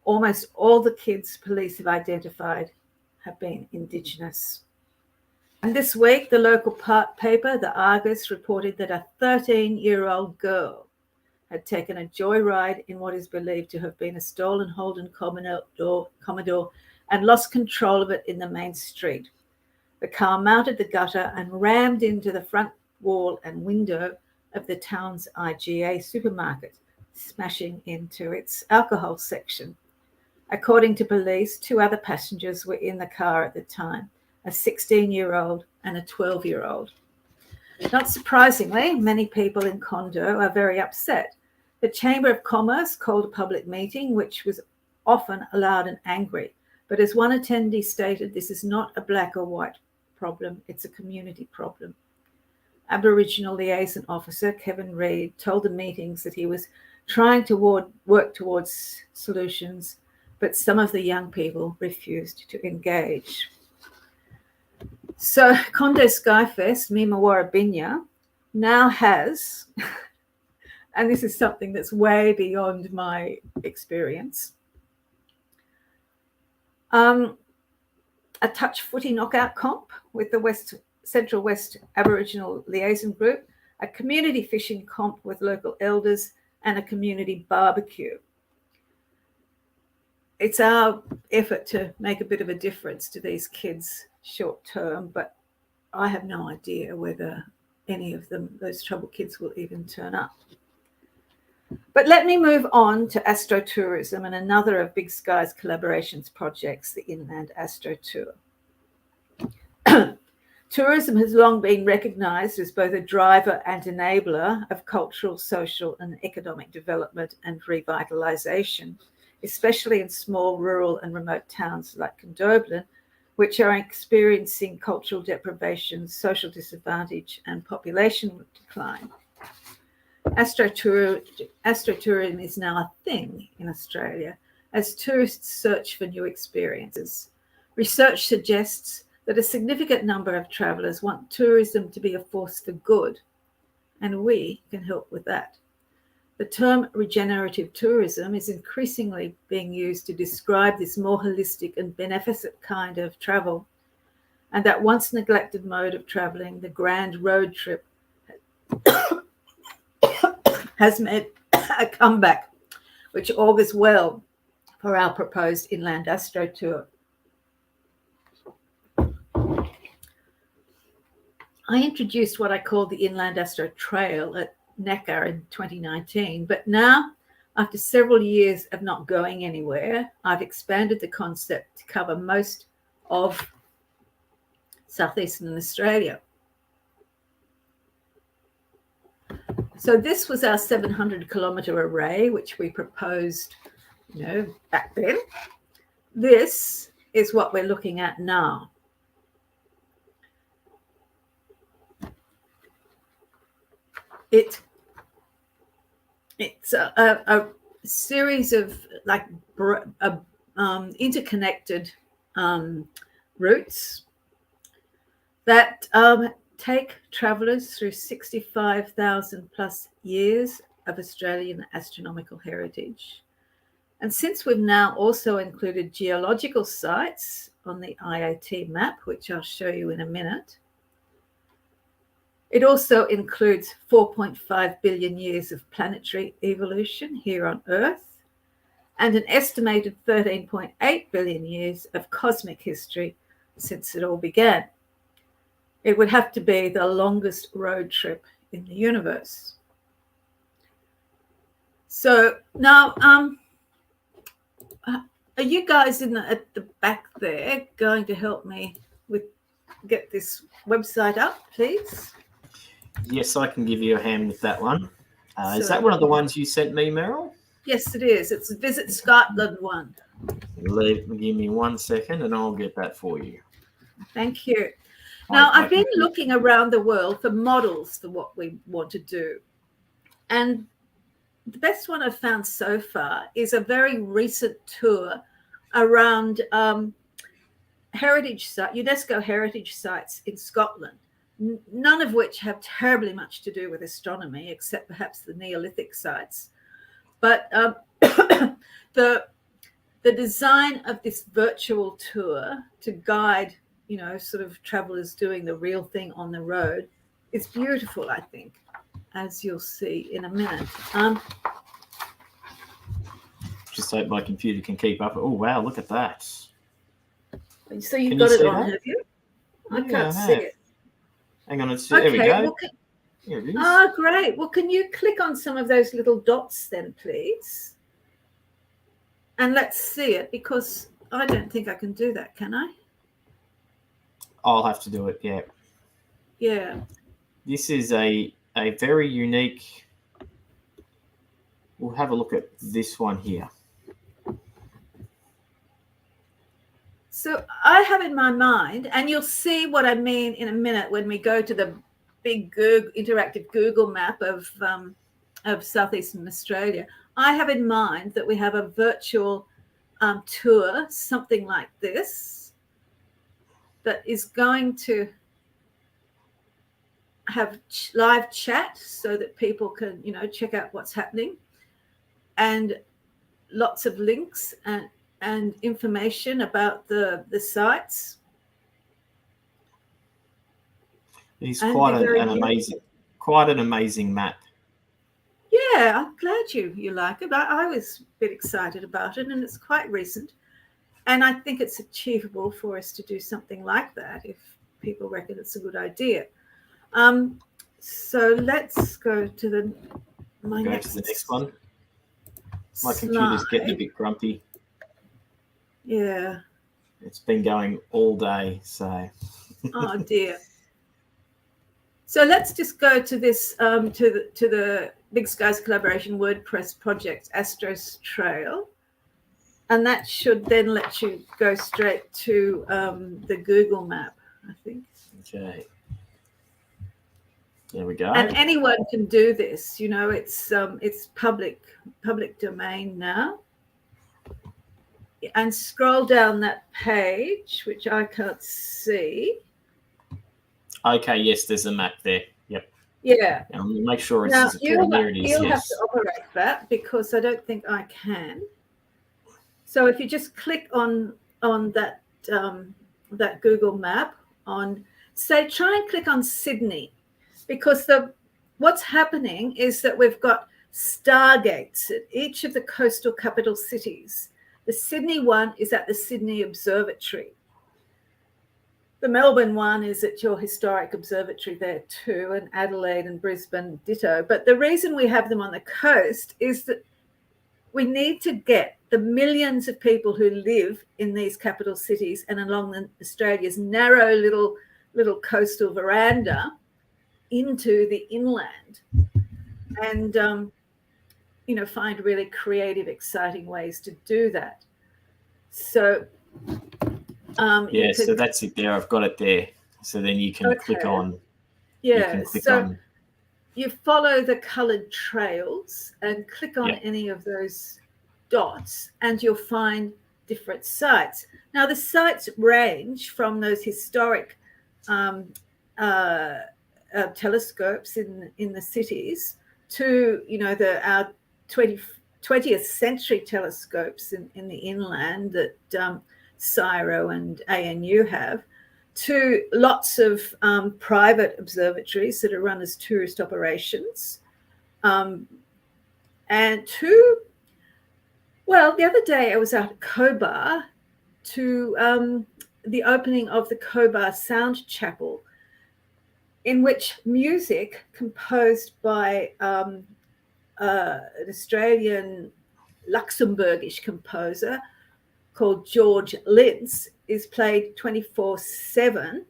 Almost all the kids police have identified have been Indigenous. And this week, the local paper, the Argus, reported that a 13-year-old girl had taken a joyride in what is believed to have been a stolen Holden Commodore and lost control of it in the main street. The car mounted the gutter and rammed into the front wall and window of the town's IGA supermarket, smashing into its alcohol section. According to police, 2 other passengers were in the car at the time, a 16-year-old and a 12-year-old. Not surprisingly, many people in Condo are very upset. The Chamber of Commerce called a public meeting, which was often loud and angry. But as one attendee stated, this is not a black or white problem, it's a community problem. Aboriginal liaison officer Kevin Reid told the meetings that he was trying to work towards solutions, but some of the young people refused to engage. So Condo Skyfest, Mima Warrabinya, now has, and this is something that's way beyond my experience, a touch footy knockout comp with the Central West Aboriginal Liaison Group, a community fishing comp with local elders, and a community barbecue. It's our effort to make a bit of a difference to these kids short term, but I have no idea whether any of them, those troubled kids, will even turn up. But let me move on to astrotourism and another of Big Sky's collaborations projects, the Inland Astro Tour. Tourism has long been recognised as both a driver and enabler of cultural, social and economic development and revitalisation, especially in small rural and remote towns like Condobolin, which are experiencing cultural deprivation, social disadvantage and population decline. Astrotourism is now a thing in Australia as tourists search for new experiences. Research suggests that a significant number of travellers want tourism to be a force for good, and we can help with that. The term regenerative tourism is increasingly being used to describe this more holistic and beneficent kind of travel, and that once neglected mode of travelling, the grand road trip, has made a comeback, which augurs well for our proposed Inland Astro Tour. I introduced what I called the Inland Astro Trail at Neckar in 2019, but now, after several years of not going anywhere, I've expanded the concept to cover most of southeastern Australia. So this was our 700-kilometre array, which we proposed, back then. This is what we're looking at now. It's a series of interconnected routes that take travellers through 65,000 plus years of Australian astronomical heritage. And since we've now also included geological sites on the IAT map, which I'll show you in a minute, it also includes 4.5 billion years of planetary evolution here on Earth and an estimated 13.8 billion years of cosmic history since it all began. It would have to be the longest road trip in the universe. So now, are you guys at the back there going to help me get this website up, please? Yes, I can give you a hand with that one. Is that one of the ones you sent me, Meryl? Yes, it is. It's a Visit Scotland one. Give me 1 second and I'll get that for you. Thank you. Now, I've been looking around the world for models for what we want to do. And the best one I've found so far is a very recent tour around UNESCO heritage sites in Scotland, none of which have terribly much to do with astronomy, except perhaps the Neolithic sites. But the design of this virtual tour to guide, sort of travellers doing the real thing on the road is beautiful, I think, as you'll see in a minute. Just hope my computer can keep up. Oh, wow, look at that. So you've got it on, have you? I Yeah, can't see it. Hang on, there we go. Well, Here it is. Oh, great. Well, can you click on some of those little dots then, please? And let's see it, because I don't think I can do that, can I? I'll have to do it, yeah. Yeah. This is a very unique... We'll have a look at this one here. So I have in my mind, and you'll see what I mean in a minute when we go to the big interactive Google map of southeastern Australia. I have in mind that we have a virtual tour, something like this, that is going to have live chat so that people can, check out what's happening, and lots of links and information about the It's quite quite an amazing map. Yeah, I'm glad you like it. I was a bit excited about it, and it's quite recent. And I think it's achievable for us to do something like that if people reckon it's a good idea. So let's go to the next one. My computer's getting a bit grumpy. Yeah. It's been going all day, so. Oh dear. So let's just go to this to the Big Skies Collaboration WordPress project, Astros Trail, and that should then let you go straight to the Google map, I think. Okay. There we go. And anyone can do this. You know, it's public domain now. And scroll down that page, which I can't see. Okay, yes, there's a map there. Yep. Yeah. And make sure it's Now, here it is. you'll yes. have to operate that because I don't think I can. So if you just click on that that Google map on, say, try and click on Sydney, because what's happening is that we've got stargates at each of the coastal capital cities. The Sydney one is at the Sydney Observatory. The Melbourne one is at your historic observatory there too, and Adelaide and Brisbane ditto. But the reason we have them on the coast is that we need to get the millions of people who live in these capital cities and along Australia's narrow little coastal veranda into the inland, and find really creative, exciting ways to do that. So so that's it there. I've got it there. So then you can click on. Yeah. You follow the coloured trails and click on any of those dots, and you'll find different sites. Now, the sites range from those historic telescopes in the cities to our 20th century telescopes in the inland that CSIRO and ANU have, to lots of private observatories that are run as tourist operations, and to, well, the other day I was out at Cobar to the opening of the Cobar Sound Chapel, in which music composed by an Australian Luxembourgish composer called George Lintz is played 24/7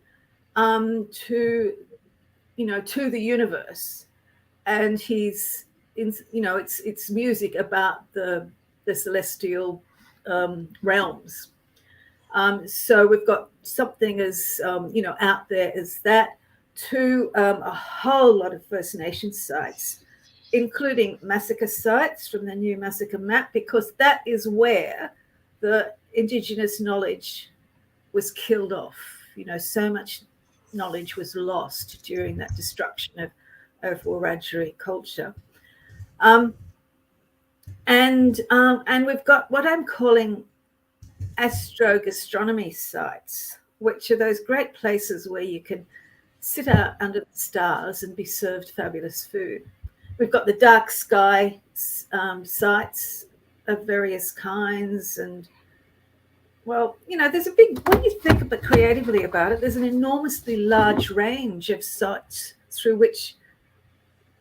to the universe, and he's it's music about the celestial realms. So we've got something as out there as that, to a whole lot of First Nation sites, including massacre sites from the new massacre map, because that is where the Indigenous knowledge was killed off. So much knowledge was lost during that destruction of Wiradjuri culture. And we've got what I'm calling astrogastronomy sites, which are those great places where you can sit out under the stars and be served fabulous food. We've got the dark sky sites of various kinds, and there's a big, when you think about creatively about it, there's an enormously large range of sites through which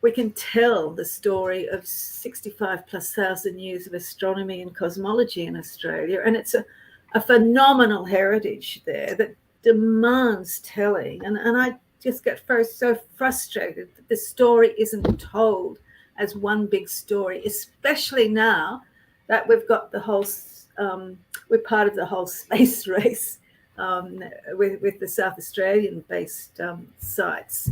we can tell the story of 65,000+ years of astronomy and cosmology in Australia. And it's a phenomenal heritage there that demands telling. And I just get so frustrated that the story isn't told as one big story, especially now that we've got the whole, we're part of the whole space race with the South Australian-based sites.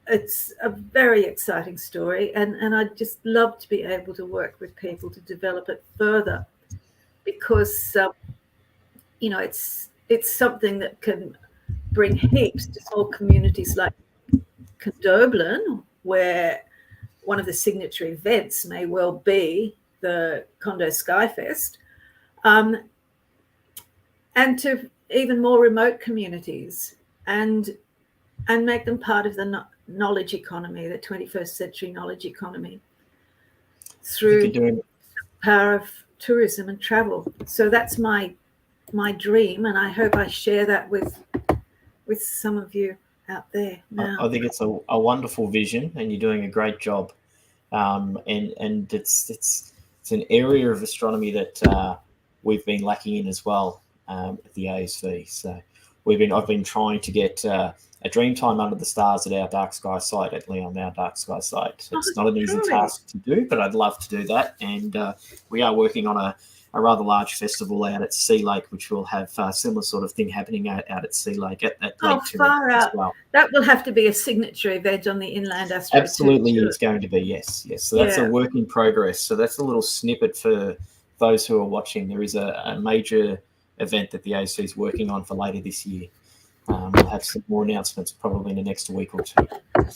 It's a very exciting story, and I'd just love to be able to work with people to develop it further, because it's something that can bring heaps to small communities like Condobolin, where one of the signatory events may well be the Condo Skyfest, and to even more remote communities, and make them part of the knowledge economy, the 21st century knowledge economy, I think through you're doing power of tourism and travel. So that's my dream, and I hope I share that with some of you out there now. I think it's a wonderful vision, and you're doing a great job. And it's an area of astronomy that we've been lacking in as well at the ASV. So I've been trying to get a Dreamtime Under the Stars at our Dark Sky site at Leon, our Dark Sky site. It's not an easy task to do, but I'd love to do that. And we are working on a rather large festival out at Sea Lake, which will have a similar sort of thing happening out at Sea Lake at Lake far as out. well. That will have to be a signature event on the Inland Astro. Absolutely, it's going to be, yes. So that's a work in progress. So that's a little snippet for those who are watching. There is a major event that the ASV is working on for later this year. We'll have some more announcements probably in the next week or two.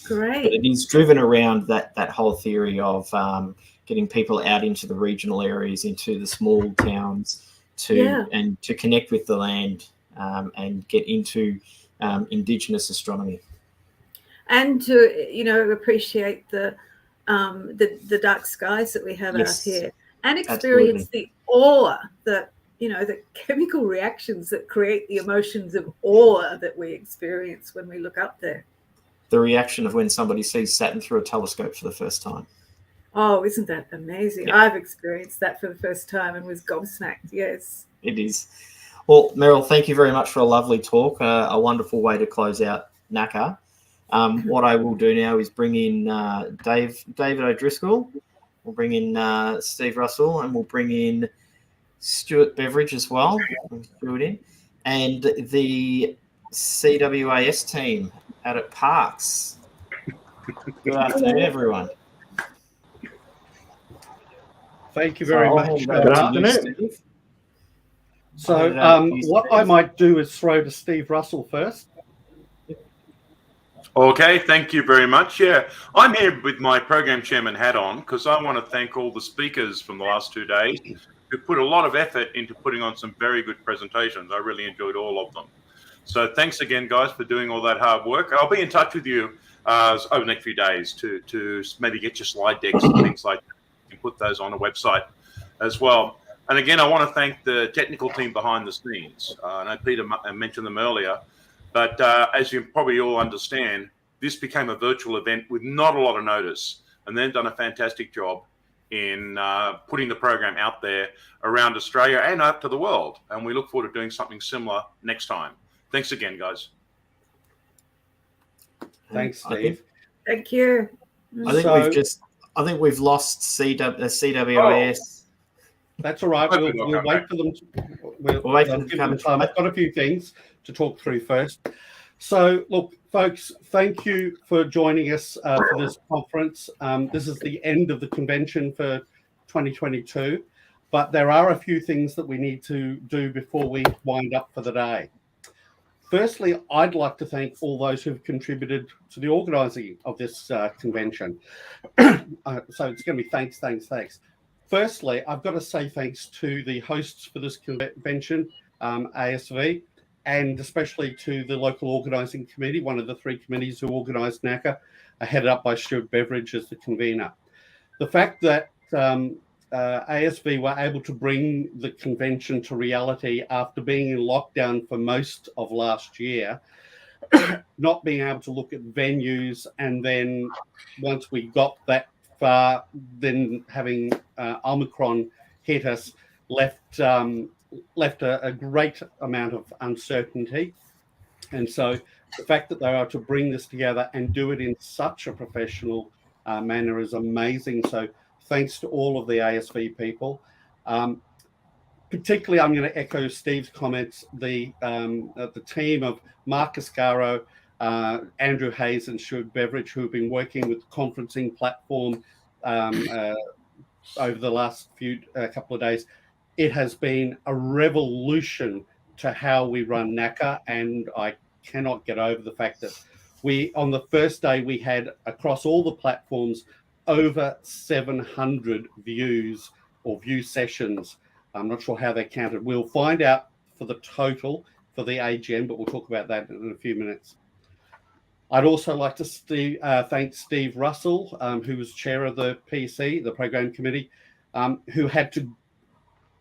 Great. But it is driven around that whole theory of getting people out into the regional areas, into the small towns, to connect with the land and get into Indigenous astronomy. And to appreciate the dark skies that we have out here, and experience the awe, the chemical reactions that create the emotions of awe that we experience when we look up there. The reaction of when somebody sees Saturn through a telescope for the first time. Oh, isn't that amazing? Yeah. I've experienced that for the first time and was gobsmacked. Yes, it is. Well, Meryl, thank you very much for a lovely talk. A wonderful way to close out NACA. What I will do now is bring in David O'Driscoll. We'll bring in Steve Russell, and we'll bring in Stuart Beveridge as well. And the CWAS team out at Parkes. Good afternoon, everyone. Thank you very much. Good afternoon. So what I might do is throw to Steve Russell first. Okay, thank you very much. Yeah, I'm here with my program chairman hat on because I want to thank all the speakers from the last 2 days who put a lot of effort into putting on some very good presentations. I really enjoyed all of them. So thanks again, guys, for doing all that hard work. I'll be in touch with you over the next few days to maybe get your slide decks and things like that. You can put those on a website as well. And again, I want to thank the technical team behind the scenes. I know Peter mentioned them earlier, but as you probably all understand, this became a virtual event with not a lot of notice, and they've done a fantastic job in putting the program out there around Australia and out to the world. And we look forward to doing something similar next time. Thanks again, guys. Thanks, Steve. Thank you. I think we've lost CWAS. That's all right. We'll wait for them. We'll wait for them to come. Time. I've got a few things to talk through first. So, look, folks, thank you for joining us for this conference. This is the end of the convention for 2022, but there are a few things that we need to do before we wind up for the day. Firstly, I'd like to thank all those who've contributed to the organising of this convention. So it's going to be thanks. Firstly, I've got to say thanks to the hosts for this convention, ASV, and especially to the local organising committee, one of the three committees who organised NACA, headed up by Stuart Beveridge as the convener. The fact that ASV were able to bring the convention to reality after being in lockdown for most of last year, not being able to look at venues, and then once we got that far, then having Omicron hit us, left a great amount of uncertainty. And so the fact that they are to bring this together and do it in such a professional manner is amazing. So thanks to all of the ASV people. Particularly, I'm going to echo Steve's comments. The team of Mark Ascaro, Andrew Hayes and Stuart Beveridge, who have been working with the conferencing platform over the last couple of days. It has been a revolution to how we run NACA, and I cannot get over the fact that on the first day, we had across all the platforms over 700 views or view sessions. I'm not sure how they're counted. We'll find out for the total for the AGM, but we'll talk about that in a few minutes. I'd also like to thank Steve Russell, who was chair of the PC, the program committee, who had to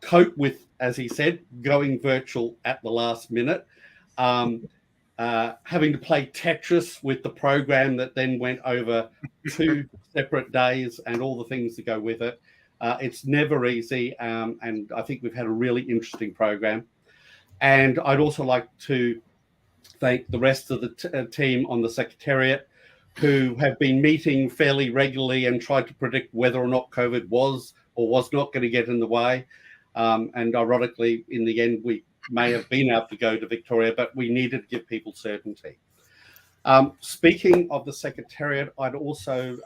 cope with, as he said, going virtual at the last minute, having to play Tetris with the program that then went over 2 separate days and all the things that go with it. It's never easy, and I think we've had a really interesting program. And I'd also like to thank the rest of the team on the Secretariat, who have been meeting fairly regularly and tried to predict whether or not COVID was or was not going to get in the way. And ironically, in the end, we may have been able to go to Victoria, but we needed to give people certainty. Speaking of the Secretariat, I'd also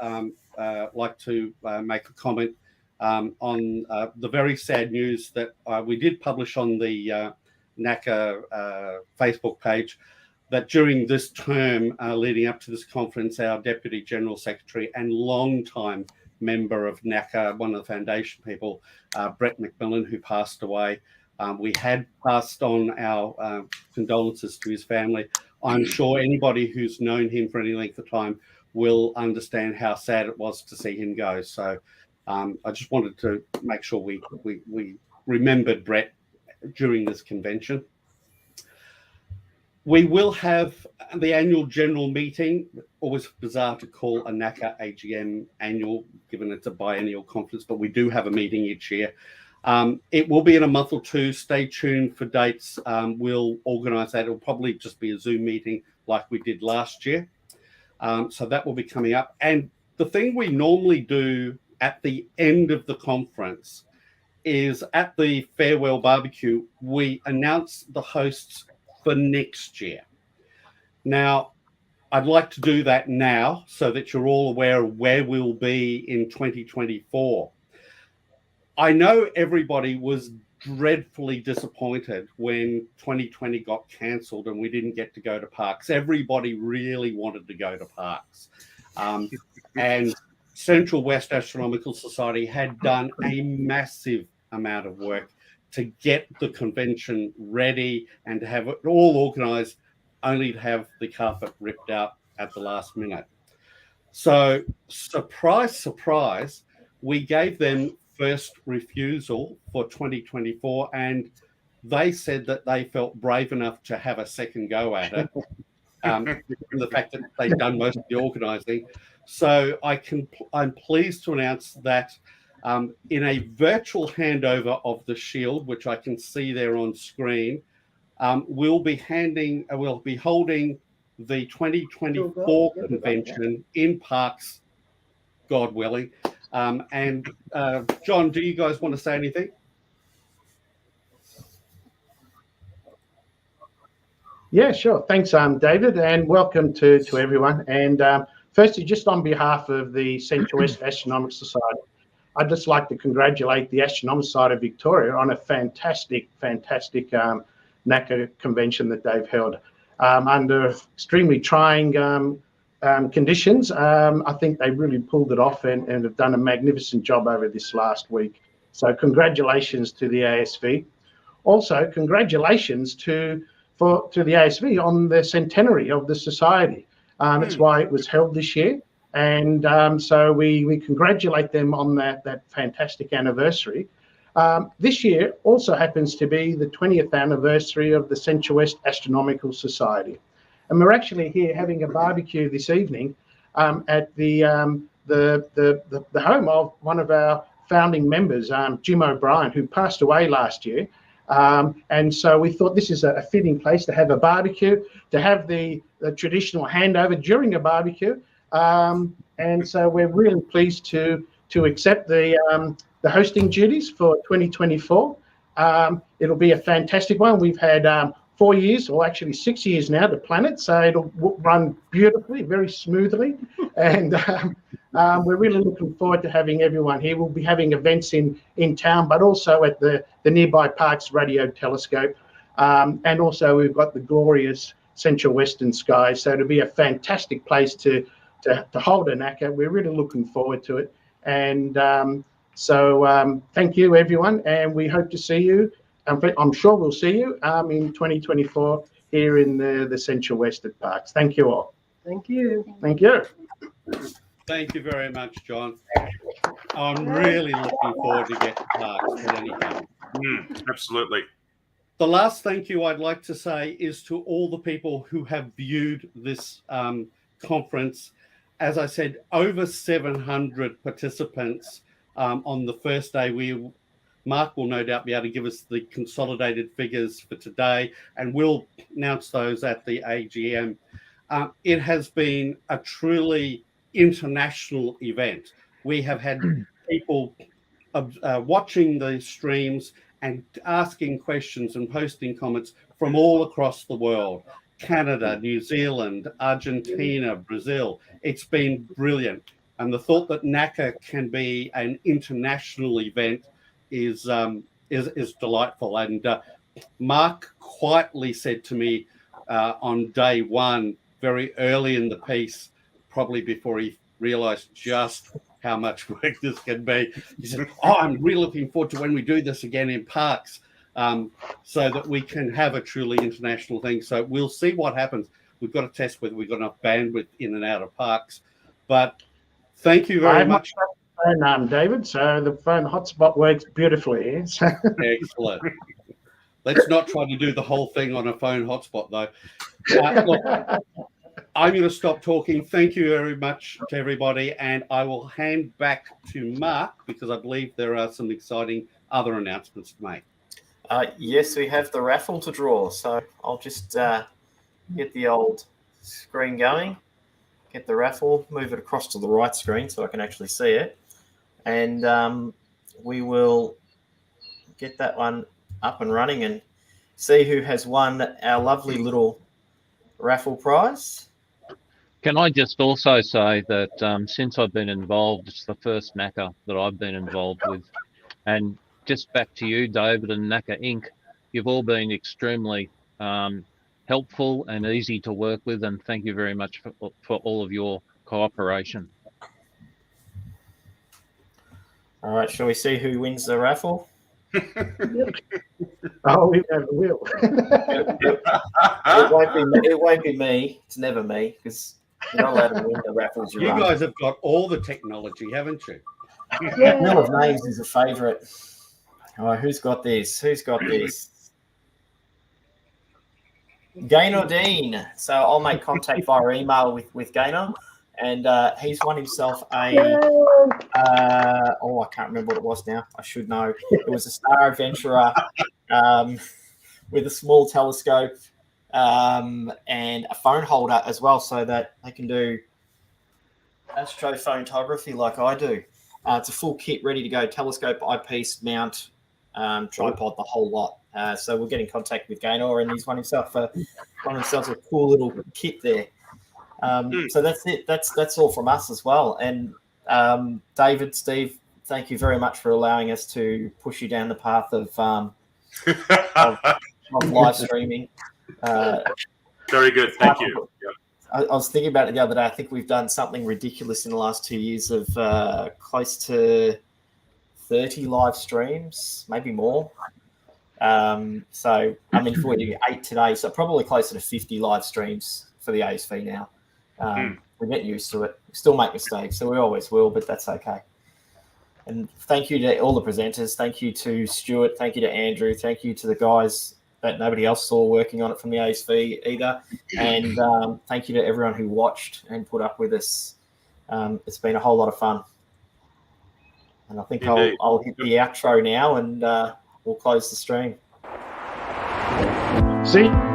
like to make a comment on the very sad news that we did publish on the NACA Facebook page, that during this term leading up to this conference, our Deputy General Secretary and long-time member of NACA, one of the foundation people, Brett McMillan, who passed away. We had passed on our condolences to his family. I'm sure anybody who's known him for any length of time will understand how sad it was to see him go. So I just wanted to make sure we remembered Brett during this convention. We will have the annual general meeting. Always bizarre to call a NACA AGM annual, given it's a biennial conference, but we do have a meeting each year. It will be in a month or two. Stay tuned for dates. We'll organise that. It'll probably just be a Zoom meeting like we did last year. So that will be coming up. And the thing we normally do at the end of the conference is at the farewell barbecue, we announce the hosts for next year. Now, I'd like to do that now so that you're all aware of where we'll be in 2024. I know everybody was dreadfully disappointed when 2020 got cancelled and we didn't get to go to parks. Everybody really wanted to go to parks. And Central West Astronomical Society had done a massive amount of work to get the convention ready and to have it all organised, only to have the carpet ripped out at the last minute. So, surprise, surprise, we gave them first refusal for 2024, and they said that they felt brave enough to have a second go at it, the fact that they've done most of the organising. So I'm pleased to announce that in a virtual handover of the shield, which I can see there on screen, we'll be holding the 2024 convention in parks, God willing. And John, do you guys want to say anything? Yeah, sure. Thanks, David, and welcome to everyone. And firstly, just on behalf of the Central West Astronomical Society, I'd just like to congratulate the Astronomical Society of Victoria on a fantastic NACA convention that they've held under extremely trying conditions. I think they really pulled it off and have done a magnificent job over this last week. So congratulations to the ASV. Also, congratulations to the ASV on the centenary of the society. That's why it was held this year. And so we congratulate them on that fantastic anniversary. This year also happens to be the 20th anniversary of the Central West Astronomical Society. And we're actually here having a barbecue this evening at the home of one of our founding members, Jim O'Brien, who passed away last year. And so we thought this is a fitting place to have a barbecue, to have the traditional handover during a barbecue. And so we're really pleased to accept the hosting duties for 2024. It'll be a fantastic one. We've had 4 years, or actually 6 years now, to plan it, so it'll run beautifully, very smoothly, and we're really looking forward to having everyone here. We'll be having events in town, but also at the nearby Parkes Radio Telescope, and also we've got the glorious Central Western Skies, so it'll be a fantastic place to hold a NACA. We're really looking forward to it, and so thank you, everyone, and we hope to see you. I'm sure we'll see you in 2024 here in the Central West at Parkes. Thank you all. Thank you. Thank you. Thank you very much, John. I'm really looking forward to get to Parkes at any time. Absolutely. The last thank you I'd like to say is to all the people who have viewed this conference. As I said, over 700 participants on the first day. Mark will no doubt be able to give us the consolidated figures for today, and we'll announce those at the AGM. It has been a truly international event. We have had people watching the streams and asking questions and posting comments from all across the world. Canada, New Zealand, Argentina, Brazil. It's been brilliant. And the thought that NACA can be an international event is delightful. And Mark quietly said to me on day one, very early in the piece, probably before he realized just how much work this can be, he said, I'm really looking forward to when we do this again in Parkes, so that we can have a truly international thing. So we'll see what happens. We've got to test whether we've got enough bandwidth in and out of Parkes. But thank you very much. Phone, David, so the phone hotspot works beautifully. Excellent. Let's not try to do the whole thing on a phone hotspot, though. Look, I'm going to stop talking. Thank you very much to everybody, and I will hand back to Mark because I believe there are some exciting other announcements to make. Yes, we have the raffle to draw, so I'll just get the old screen going, get the raffle, move it across to the right screen so I can actually see it, and we will get that one up and running and see who has won our lovely little raffle prize. Can I just also say that since I've been involved, it's the first NACA that I've been involved with. And just back to you, David, and NACA Inc., you've all been extremely helpful and easy to work with, and thank you very much for all of your cooperation. All right, shall we see who wins the raffle? Oh, we never will. It won't be me. It's never me because you're not allowed to win the raffles. You guys have got all the technology, haven't you? Wheel of Names is a favourite. All right, who's got this? Who's got this? Gaynor Dean. So I'll make contact via email with Gaynor, and he's won himself a. I can't remember what it was now. I should know. It was a Star Adventurer with a small telescope and a phone holder as well, so that they can do astrophotography like I do. It's a full kit ready to go: telescope, eyepiece, mount, tripod, the whole lot. So we'll get in contact with Gaynor, and he's won himself a cool little kit there. So that's it. That's all from us as well. And David, Steve, thank you very much for allowing us to push you down the path of live streaming. Very good. Thank you. I was thinking about it the other day. I think we've done something ridiculous in the last 2 years of close to 30 live streams, maybe more. So, I mean, if we're doing 8 today, so probably closer to 50 live streams for the ASV now. We're getting used to it. We still make mistakes, so we always will, but that's okay. And thank you to all the presenters. Thank you to Stuart. Thank you to Andrew. Thank you to the guys that nobody else saw working on it from the ASV either. And thank you to everyone who watched and put up with us. It's been a whole lot of fun. And I think I'll hit the outro now, and we'll close the stream. See?